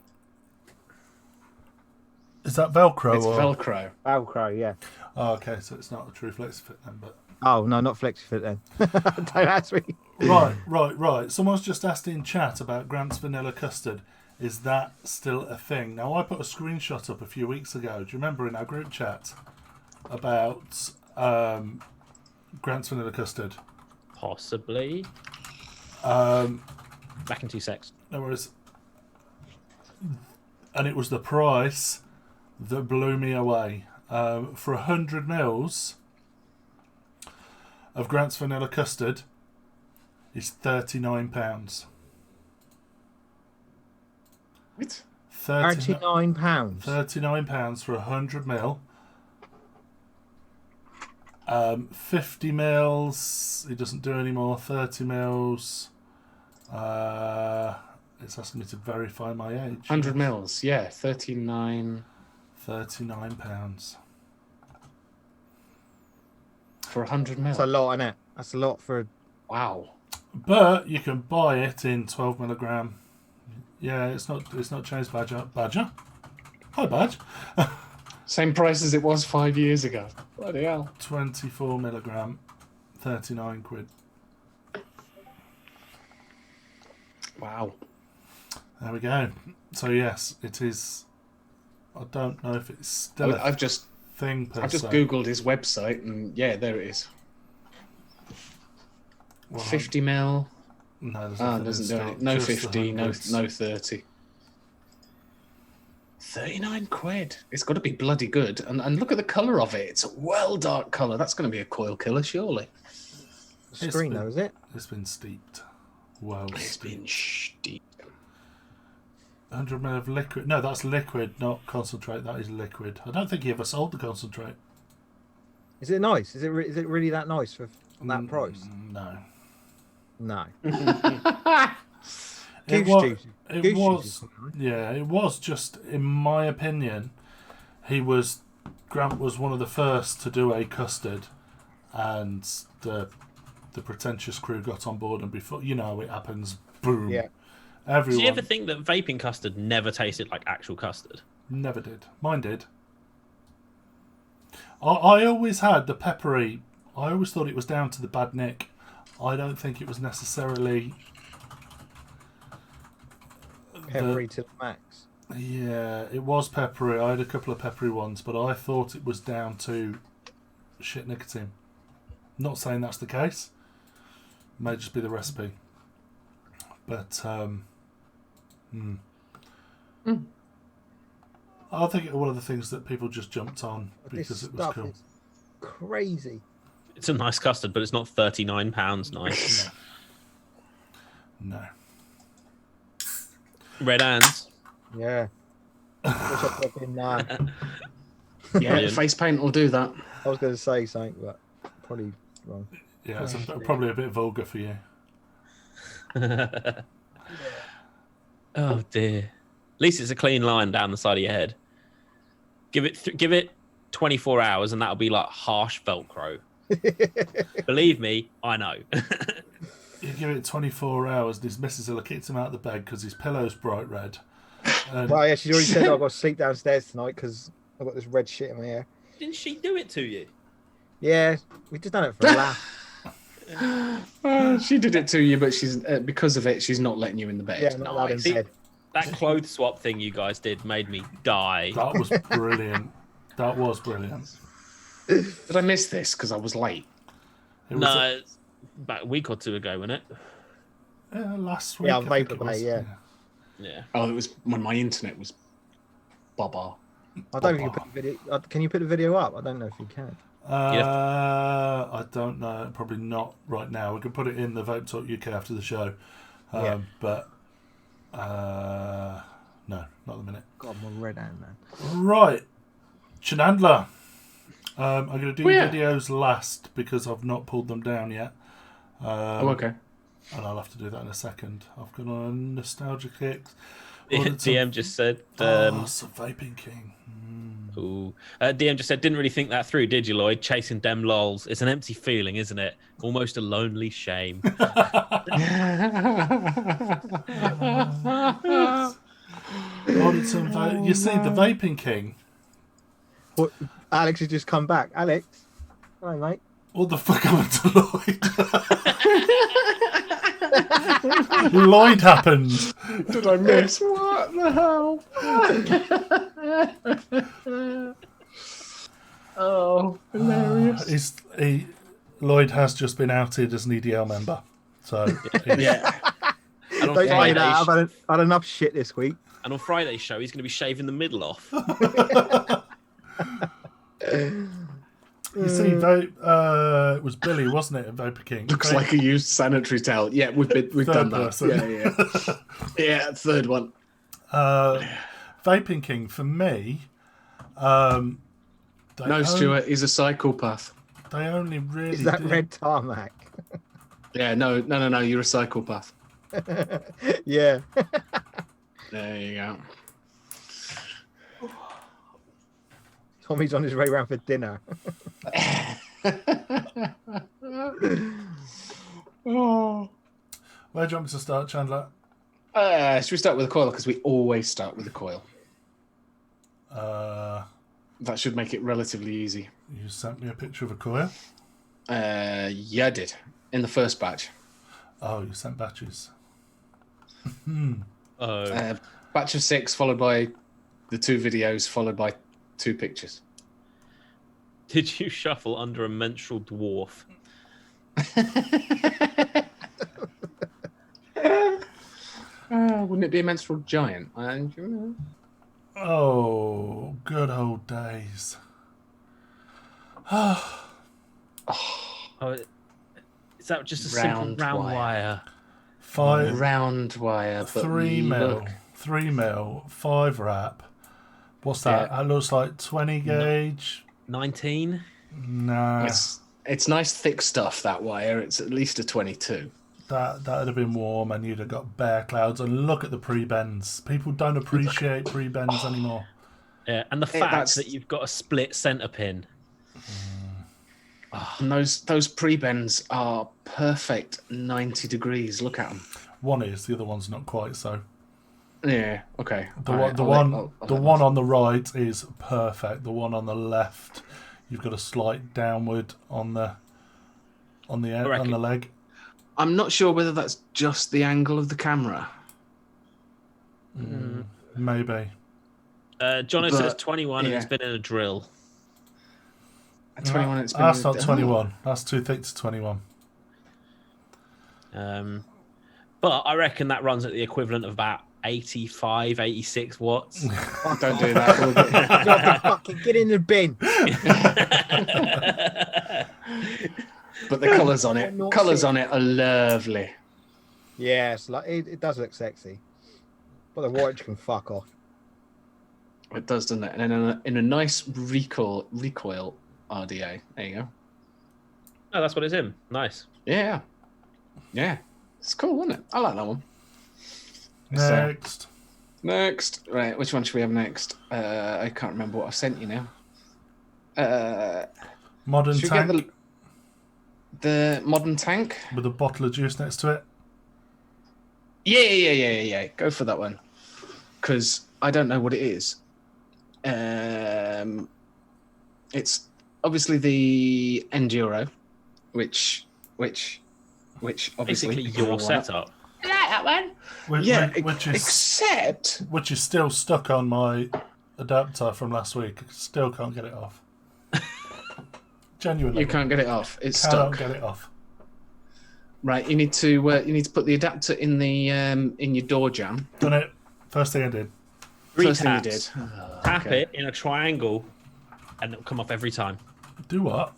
Is that Velcro? It's or... Velcro. Velcro, yeah. Oh, okay, so it's not a true flex fit then. But Oh, no, not FlexiFit then. Don't ask me. right. Someone's just asked in chat about Grant's Vanilla Custard. Is that still a thing? Now, I put a screenshot up a few weeks ago. Do you remember in our group chat about Grant's Vanilla Custard? Possibly. Back in 2 secs. No worries. And it was the price that blew me away. For 100 mils of Grant's Vanilla Custard is £39. What? £39. £39 for 100 mil. 50 mils. He doesn't do any more. 30 mils. It's asking me to verify my age. 100 mils, yeah, 39. £39. For 100 mil. That's a lot, isn't it? That's a lot for. Wow. But you can buy it in 12 milligram. Yeah, it's not changed, Badger. Badger? Hi, Badge. Same price as it was 5 years ago. Bloody hell. 24 milligram, 39 quid. Wow. There we go. So yes, it is. I don't know if it's still I've just thing per I've just se. googled his website and yeah, there it is. Well, 50 mil. No, there's Ah, nothing doesn't in do stock, it. No just the 50, no hundreds. 30. 39 quid. It's got to be bloody good. And look at the colour of it. It's a well dark colour. That's going to be a coil killer, surely. The screen, been- though, is it? It's been steeped. Well It's been steeped. steep. 100 ml of liquid. No, that's liquid, not concentrate. That is liquid. I don't think he ever sold the concentrate. Is it nice? Is it really that nice for that price? No. No. It Goose was. juice. It Goose was. juice is nice. Yeah, it was just, in my opinion, Grant was one of the first to do a custard, and the pretentious crew got on board, and before you know it happens, boom. Yeah. Everyone Did you ever think that vaping custard never tasted like actual custard? never did. Mine did. I always had the peppery. I always thought it was down to the bad nick. I don't think it was necessarily. Peppery to the max. Yeah, it was peppery. I had a couple of peppery ones, but I thought it was down to shit nicotine. Not saying that's the case. May just be the recipe. But I think it was one of the things that people just jumped on But because this it was stuff cool. is crazy. It's a nice custard, but it's not £39 nice. No. Red hands. Yeah. Wish I could have been there. Yeah, Brilliant. face paint will do that. I was going to say something, but probably wrong. Yeah, it's probably a bit vulgar for you. Oh dear. At least it's a clean line down the side of your head. Give it 24 hours, and that'll be like harsh Velcro. Believe me, I know. You give it 24 hours, and his missus will have kicked him out of the bed because his pillow's bright red. And Well, yeah, she's already said I've got to sleep downstairs tonight because I've got this red shit in my hair. Didn't she do it to you? Yeah, we just done it for a laugh. She did it to you, but she's because of it, she's not letting you in the bed. Yeah, not allowed in See, bed. that clothes swap thing you guys did made me die. that was brilliant. That was brilliant. Did I miss this because I was late? It was No, it's about a week or two ago, wasn't it? last week. Yeah, I think Vape it was. Day, yeah. Yeah. Oh, it was when my internet was baba. I don't think you put the video. Can you put the video up? I don't know if you can. I don't know. Probably not right now. We can put it in the Vape Talk UK after the show. Yeah. But no, not at the minute. God, my red hand, man. Right. Chenandler. I'm going to do Oh, yeah. videos last because I've not pulled them down yet. Okay. And I'll have to do that in a second. I've got a nostalgia kick. DM just said. It's a Vaping King. Ooh. DM just said, didn't really think that through, did you, Lloyd? Chasing dem lols. It's an empty feeling, isn't it? Almost a lonely shame. You see, the Vaping King. What? Alex has just come back. Alex, hello, mate. What the fuck happened to Lloyd? Lloyd happened. Did I miss? What the hell? Oh, hilarious. Lloyd has just been outed as an EDL member. So Yeah. And on Don't say Friday, that. I've had enough shit this week. and on Friday's show, he's going to be shaving the middle off. you see, it was Billy, wasn't it, at Vapor King? Looks like a used sanitary towel. Yeah, we've done that. person. Yeah. Yeah, third one. Vaping King for me. No, Stuart, he's a psychopath. They only really Is that did. red tarmac? Yeah, no, you're a psychopath. Yeah. There you go. Tommy's on his way round for dinner. Oh. Where do you want me to start, Chandler? Should we start with the coil? Because we always start with the coil. You That should make it relatively easy. sent me a picture of a coil. Yeah, I did. In the first batch. Oh, you sent batches. Batch of 6, followed by the 2 videos, followed by 2 pictures. Did you shuffle under a menstrual dwarf? Wouldn't it be a menstrual giant? Oh, good old days. Oh, is that just a simple Round round wire. wire? 5, Round wire, but 3 mil, look. 3 mil, 5 wrap. What's that? Yeah. That looks like 20 gauge. 19? Nah, It's nice thick stuff, that wire. It's at least a 22. that'd have been warm, and you'd have got bare clouds. And look at the pre-bends. People don't appreciate pre-bends anymore. Yeah, and the fact that you've got a split centre pin. And those pre-bends are perfect 90 degrees. Look at them. One is, the other one's not quite so. Yeah, okay. The All one, right, the one on the right is perfect. The one on the left, you've got a slight downward on the leg. I'm not sure whether that's just the angle of the camera. Maybe. Jono says But, 21 and yeah. it's been in a drill. At 21, it's been That's not 21. That's too thick to 21. But I reckon that runs at the equivalent of about 85, 86 watts. Don't do that. We'll get- Fucking get in the bin. But the colours on it, are lovely. Yeah, it's like it does look sexy, but the watch can fuck off. It does, doesn't it? And in a nice recoil RDA. There you go. Oh, that's what it's in. Nice. Yeah. It's cool, isn't it? I like that one. Next. Right, which one should we have next? I can't remember what I sent you now. Modern Should we tank get the modern tank? with a bottle of juice next to it. Yeah. Go for that one. Because I don't know what it is. It's obviously the Enduro, which obviously Basically your setup. I like that one. Which is still stuck on my adapter from last week. I still can't get it off. Genuinely, You can't get it off. It's cannot stuck. get it off. Right, you need to put the adapter in the in your door jamb. Done it. First thing I did. First thing you taps. did. Tap Okay. it in a triangle and it'll come off every time. Do what?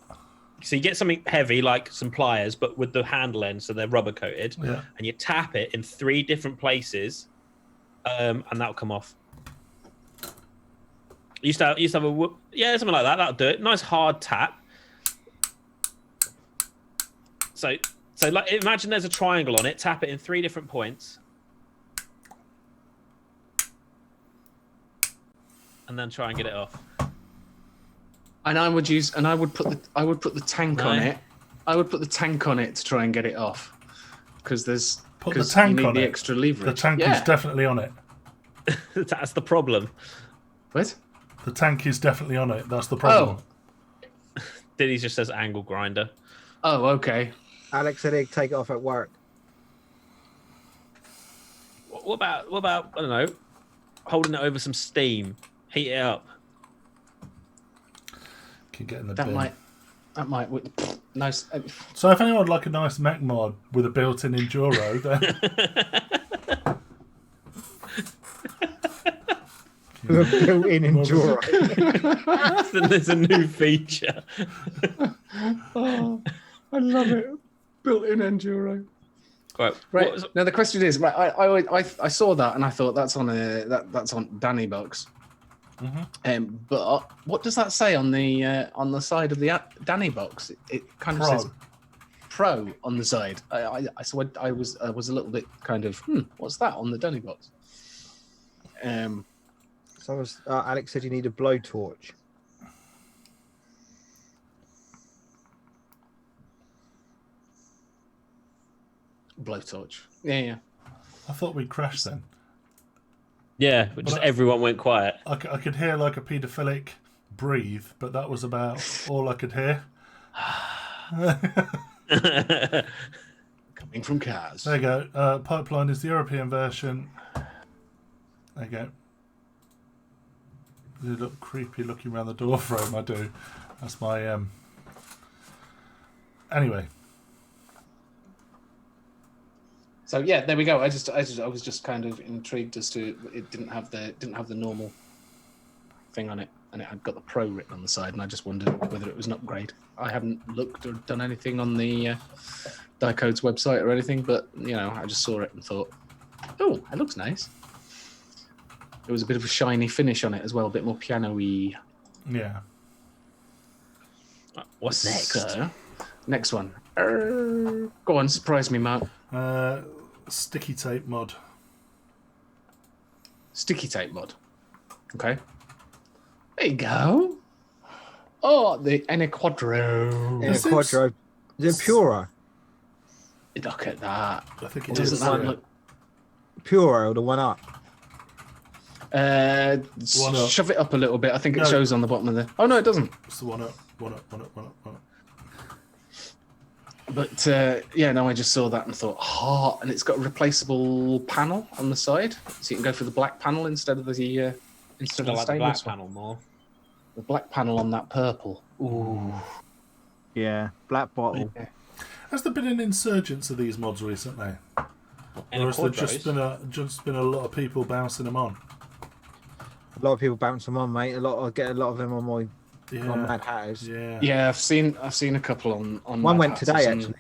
So you get something heavy like some pliers, but with the handle end, so they're rubber coated, Yeah. and you tap it in 3 different places, and that'll come off. Used to have a something like that. That'll do it. Nice hard tap. So like imagine there's a triangle on it. Tap it in 3 different points, and then try and get it off. And I would put the tank on it. I would put the tank on it to try and get it off, because Put the tank you need on the it. extra leverage. The tank Yeah. is definitely on it. That's the problem. What? The tank is definitely on it. That's the problem. Diddy just says angle grinder. Oh, okay. Alex said he'd take it off at work. What about I don't know, holding it over some steam, heat it up. Can get in the That bin. might nice. So if anyone would like a nice mech mod with a built-in enduro, then Built-in enduro. Then there's a new feature. Oh, I love it. Built-in enduro. Right. Right. What was- Now the question is, right? I saw that and I thought that's on that's on Danny box. But what does that say on the side of the Danny box? It kind of Pro. says Pro on the side. So I was a little bit kind of what's that on the Danny box? So Alex said you need a blowtorch. Blowtorch. Yeah. I thought we'd crashed then. Yeah, but just everyone went quiet. I could hear like a paedophilic breathe, but that was about all I could hear. Coming from cars. There you go. Pipeline is the European version. There you go. You look creepy looking around the door frame. I do. That's my Anyway. So yeah, there we go. I was just kind of intrigued as to it didn't have the normal thing on it, and it had got the Pro written on the side, and I just wondered whether it was an upgrade. I haven't looked or done anything on the Dicode's website or anything, but I just saw it and thought, oh, it looks nice. There was a bit of a shiny finish on it as well, a bit more piano-y. Yeah. What's next? So, next one. Go on, surprise me, Mark. Sticky tape mod. Sticky tape mod. Okay. There you go. Oh, the Quadro. Yeah, Quadro. Is it Puro? Look at that. I think it Doesn't is. that look... Puro or the one up? One up. Shove it up a little bit. I think No. it shows on the bottom of the... Oh, no, it doesn't. It's the one up. One up. One up. One up. One up. But, I just saw that and thought, and it's got a replaceable panel on the side. So you can go for the black panel instead of the I like the black stainless one. panel more. The black panel on that purple. Ooh. Yeah, black bottle. Yeah. Has there been an insurgence of these mods recently, And or a has there Quadros. just been a lot of people bouncing them on? A lot of people bounce them on, mate. I get a lot of them on my on Mad Hatters. Yeah. Yeah, I've seen a couple on One Mad went Hatters today, and- actually.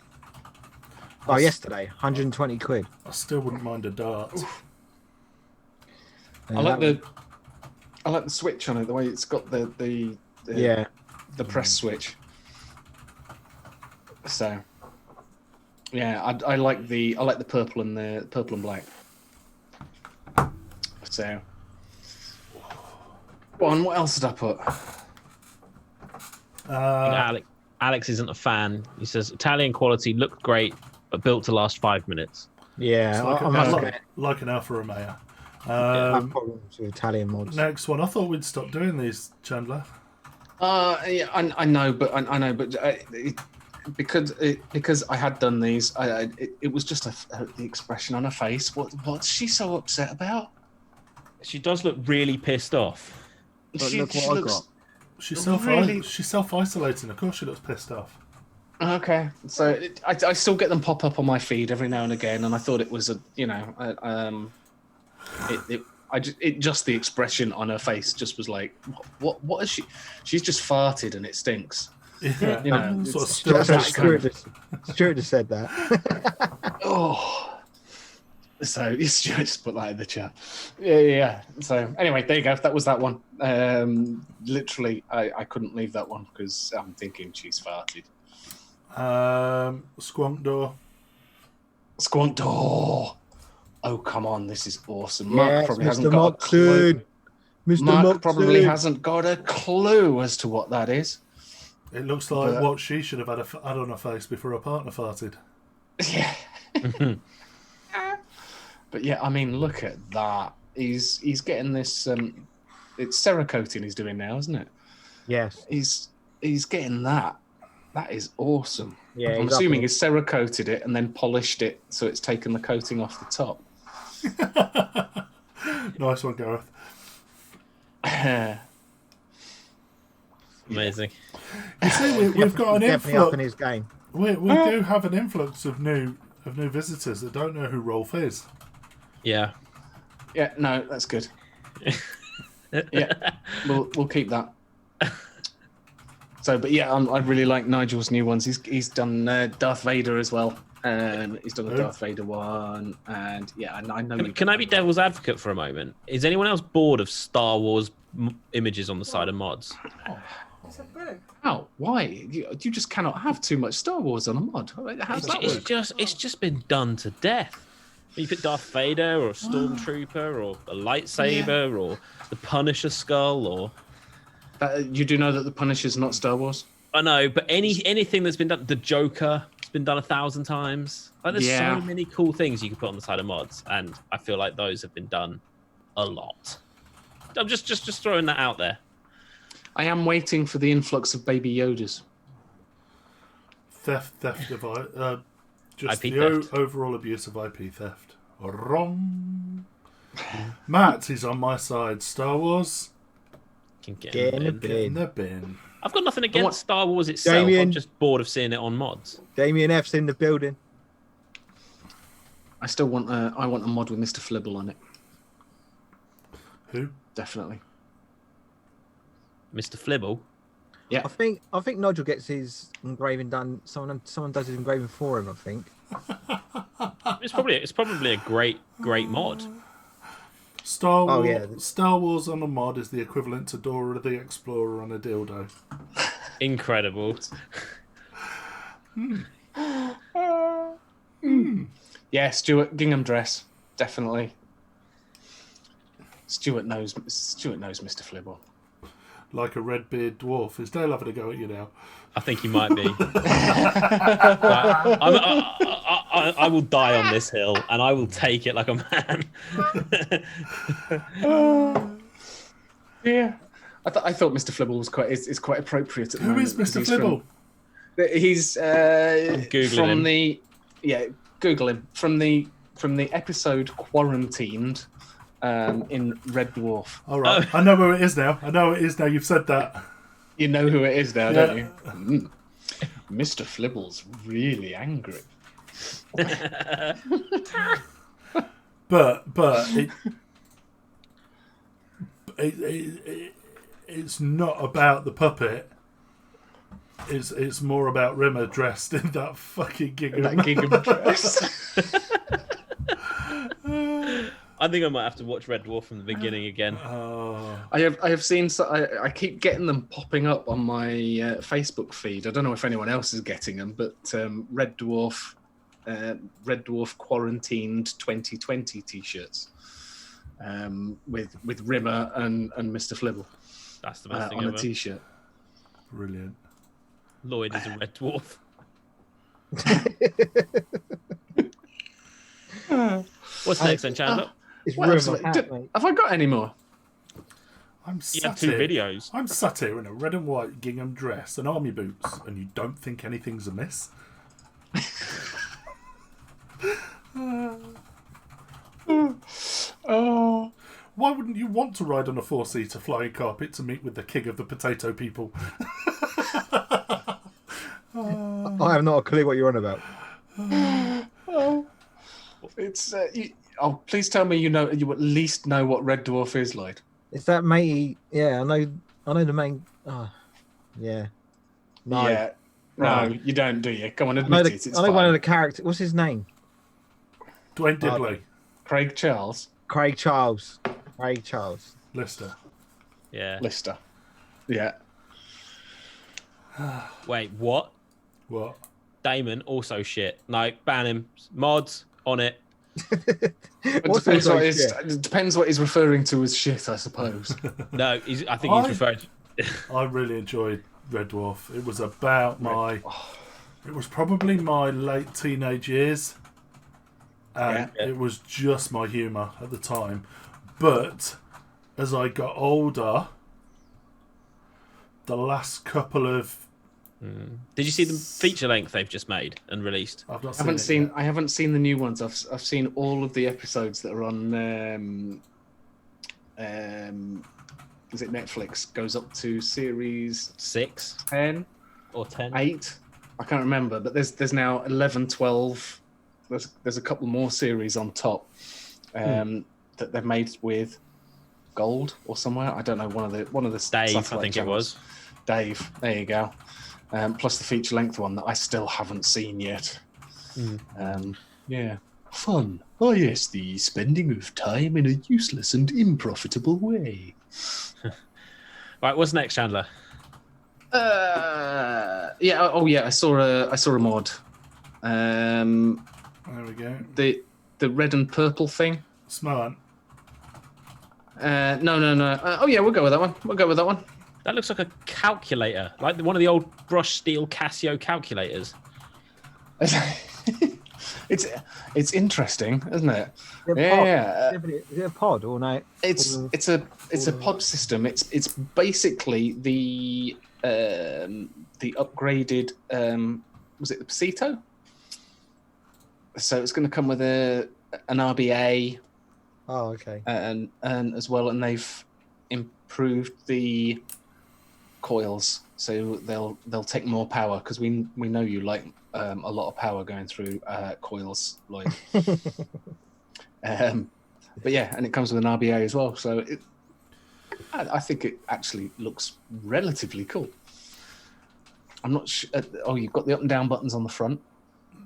Oh, yesterday, 120 quid. I still wouldn't mind a dart. And I like that the switch on it, the way it's got the yeah. the press switch. So yeah, I like the purple and black. So go on, what else did I put? Alex isn't a fan. He says Italian quality looked great, but built to last 5 minutes. Yeah, It's like, I must like, admit, like an Alfa Romeo. I have problems with Italian mods. Next one. I thought we'd stop doing these, Chandler. Yeah, I know, but because I had done these, it was just the expression on her face. What's she so upset about? She does look really pissed off. But look what I got. She's Really? she's self-isolating. Of course she looks pissed off. Okay, so I still get them pop up on my feed every now and again, and I thought it was just the expression on her face just was like, what is she? She's just farted and it stinks. Yeah. Sort of it's still just Stuart just said that. Oh, so just put that in the chat. Yeah. So anyway, there you go. That was that one. Literally, I couldn't leave that one because I'm thinking she's farted. Squonk door. Squonk door. Oh, come on, this is awesome. Yes, Mark probably hasn't Mr. got a clue. Moxon. Mr. Mark Moxon. probably hasn't got a clue as to what that is. It looks like But- what she should have had on her face before her partner farted. Yeah. But yeah, I mean, look at that. He's getting this. It's Cerakoting he's doing now, isn't it? Yes. He's getting that. That is awesome. Yeah, I'm he's assuming up he's Cerakoted it and then polished it so it's taken the coating off the top. Nice one, Gareth. Amazing. You see, we've got an Definitely up influx. in his game. We do have an influx of new visitors that don't know who Rolf is. Yeah. Yeah, no, that's good. Yeah, we'll keep that. So, but yeah, I really like Nigel's new ones. He's done Darth Vader as well. He's done the Who? Darth Vader one, and yeah, I know. Can I be devil's advocate for a moment? Is anyone else bored of Star Wars images on the side of mods? It's a boo. How? Why? You just cannot have too much Star Wars on a mod. How's that work? It's just been done to death. You put Darth Vader or a Stormtrooper or a lightsaber or the Punisher skull or. You do know that the Punisher's not Star Wars? I know, but anything that's been done, the Joker, it's been done 1,000 times. Like, there's so many cool things you can put on the side of mods, and I feel like those have been done a lot. I'm just throwing that out there. I am waiting for the influx of Baby Yodas. Theft of just IP the theft. overall abuse of IP theft. Wrong. Matt is on my side. Star Wars, Can get Get in the in. get in bin. the bin. I've got nothing against Star Wars itself. Damien. I'm just bored of seeing it on mods. Damien F's in the building. I still want I want a mod with Mr. Flibble on it. Who? Definitely. Mr. Flibble. I think Nigel gets his engraving done. Someone does his engraving for him. I think. It's probably a great mod. Star Wars. Oh, yeah. Star Wars on a mod is the equivalent to Dora the Explorer on a dildo. Incredible. Yeah, Stuart gingham dress, definitely. Stuart knows Mr. Flibble. Like a red-beard dwarf. Is Dale having a go at you now? I think he might be. I will die on this hill, and I will take it like a man. Yeah, I thought Mr. Flibble was quite appropriate. At the Who moment, is Mr. because Flibble? He's Googling from him. Google him from the episode Quarantined in Red Dwarf. All right. I know where it is now. You've said that. You know who it is now, Yeah. don't you? Mr. Flibble's really angry. But it's not about the puppet. It's more about Rimmer dressed in that fucking gingham. That gingham dress. I think I might have to watch Red Dwarf from the beginning again. Oh, I have seen. I keep getting them popping up on my Facebook feed. I don't know if anyone else is getting them, but Red Dwarf Quarantined 2020 T-shirts with Rimmer and Mr. Flibble That's the best thing on a ever. T-shirt. brilliant. Lloyd is a Red Dwarf. What's next then, Chandler? It's What else rumour have I- hat, mate. have I got any more? I'm You have sat 2 here. videos. I'm sat here in a red and white gingham dress and army boots, and you don't think anything's amiss? Oh, Why wouldn't you want to ride on a 4-seater flying carpet to meet with the king of the potato people? I have not a clue what you're on about. it's. Please tell me you at least know what Red Dwarf is like. It's that matey. Yeah, I know the main. Oh, yeah. No. Yeah. No, you don't, do you? Come on, I know, admit the, it. It's I know one of fine. the characters. What's his name? Dwayne Diddley. Craig Charles, Craig Charles. Craig Charles. Lister. Yeah. Lister. Yeah. Wait, what? What? Damon also shit. No, ban him. Mods on it. It What's depends also what, is, shit? it depends what he's referring to as shit, I suppose. No, I think he's referring to. I really enjoyed Red Dwarf. It was about it was probably my late teenage years. And Yeah. it was just my humour at the time. But as I got older, the last couple of... Did you see the feature length they've just made and released? I've not I haven't seen it I haven't seen the new ones. I've seen all of the episodes that are on is it Netflix? Goes up to series 6 10, or 10? 8. I can't remember, but there's now 11, 12. There's a couple more series on top that they've made with Gold or somewhere. I don't know, one of the Dave, I satellite think it channels. was. Dave, there you go. Plus the feature length one that I still haven't seen yet. Yeah. Fun. Oh, yes, the spending of time in a useless and unprofitable way. Right, what's next, Chandler? Yeah. Oh, yeah. I saw a mod. There we go. The red and purple thing. Smart. No. Oh, yeah. We'll go with that one. That looks like a calculator, like one of the old brushed steel Casio calculators. It's interesting, isn't it? Yeah. Is it a pod or no? It's a pod system. It's basically the upgraded was it the Pasito? So it's going to come with an RBA. Oh, okay. And as well, and they've improved the coils, so they'll take more power, because we know you like a lot of power going through coils, Lloyd. But yeah, and it comes with an RBA as well, so I think it actually looks relatively cool. I'm not sure. Oh, you've got the up and down buttons on the front,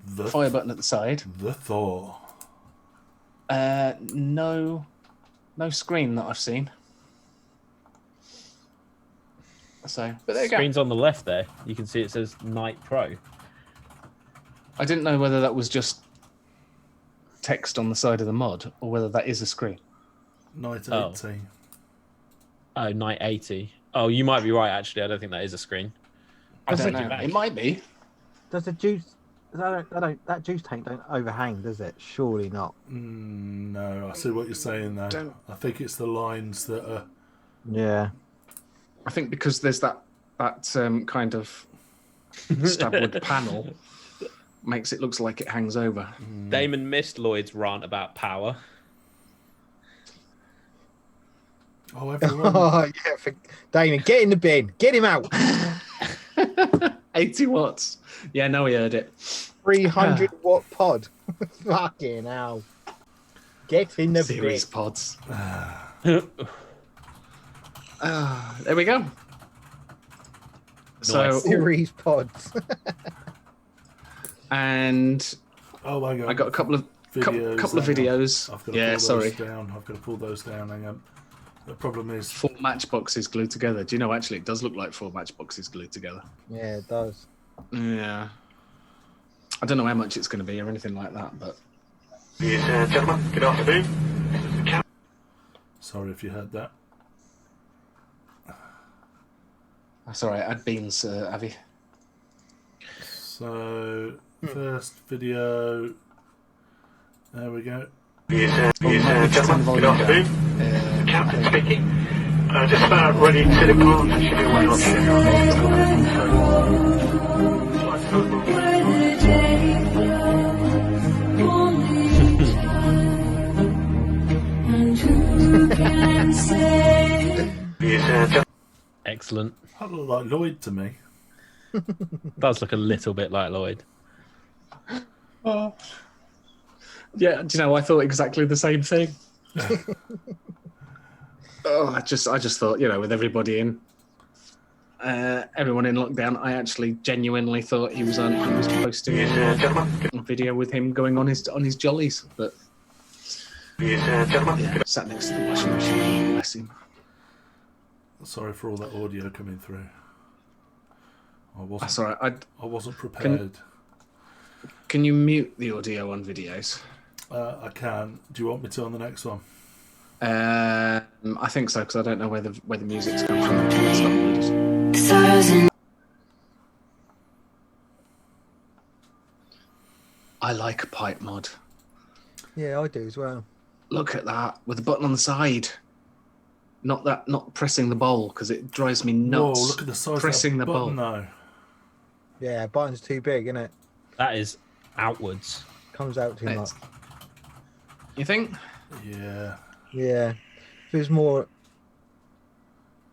the fire button at the side. The Thor. No screen that I've seen. So, but there you go. Screen's on the left there. You can see it says Night Pro. I didn't know whether that was just text on the side of the mod or whether that is a screen. Night 80. Oh, Night 80. Oh, you might be right, actually. I don't think that is a screen. I don't know. It might be. Does the juice... That juice tank don't overhang, does it? Surely not. No, I see what you're saying there. I think it's the lines that are... Yeah. I think because there's that kind of stabwood panel makes it looks like it hangs over. Damon missed Lloyd's rant about power. Oh, everyone. Yeah, Damon, get in the bin. Get him out. 80 watts. Yeah, no, we heard it. 300 watt pod. Fucking hell. Get in the Series bin. pods. There we go. So Series pods. And oh my god, I got a couple of videos. I've got to pull those down. Hang on. The problem is 4 matchboxes glued together. Do you know, actually, it does look like 4 matchboxes glued together. Yeah, it does. Yeah. I don't know how much it's going to be or anything like that, but... Ladies and gentlemen, good afternoon. Sorry if you heard that. That's all right. Add beans, Avi. So, first video. There we go. Ladies and gentlemen, good afternoon. Captain speaking. Just about ready to depart. That should be one option. Excellent. That looked like Lloyd to me. Does look a little bit like Lloyd. Yeah, do you know, I thought exactly the same thing. I just thought, you know, with everybody in, everyone in lockdown, I actually genuinely thought he was posting a video with him going on his jollies, but yeah, sat next to the washing machine. Bless him. Sorry for all that audio coming through. That's all right. I wasn't prepared. Can you mute the audio on videos? I can. Do you want me to on the next one? I think so, because I don't know where the music's come from. It's not I like a pipe mod. Yeah, I do as well. Look at that with the button on the side. Not pressing the bowl, because it drives me nuts. Whoa, look at the size pressing of that the button, bowl. though. Yeah, button's too big, isn't it? That is outwards. Comes out too much. You think? Yeah. Yeah. If it's more...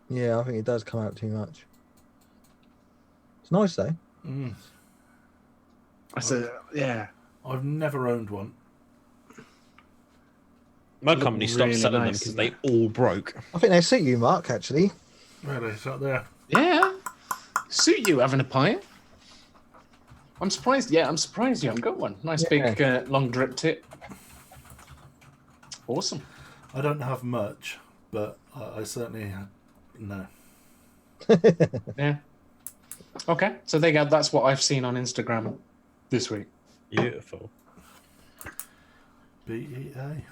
Yeah, I think it does come out too much. It's nice, though. Yeah. I've never owned one. My company stopped really selling nice, them because they all broke. I think they suit you, Mark, actually. Really, it's up there. Yeah. Suit you having a pint. I'm surprised. Yeah, I'm surprised you haven't got one. Nice big long drip tip. Awesome. I don't have much, but I certainly no. Yeah. Okay, so there you go. That's what I've seen on Instagram this week. Beautiful. BEA.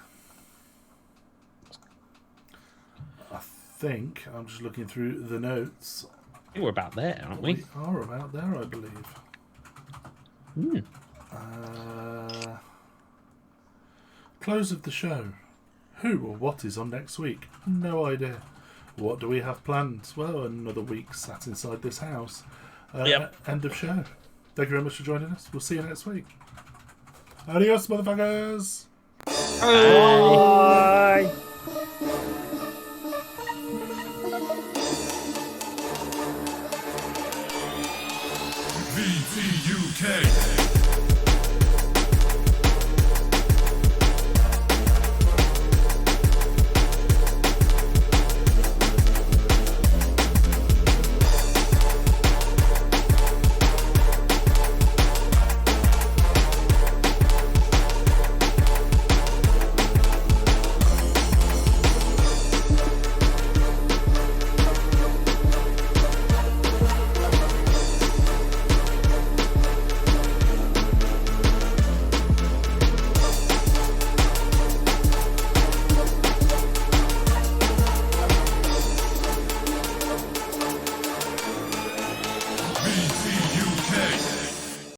I think I'm just looking through the notes. I think we're about there, aren't we? We are about there, I believe. Close of the show. Who or what is on next week? No idea. What do we have planned? Well, another week sat inside this house. End of show. Thank you very much for joining us. We'll see you next week. Adios, motherfuckers! Oh.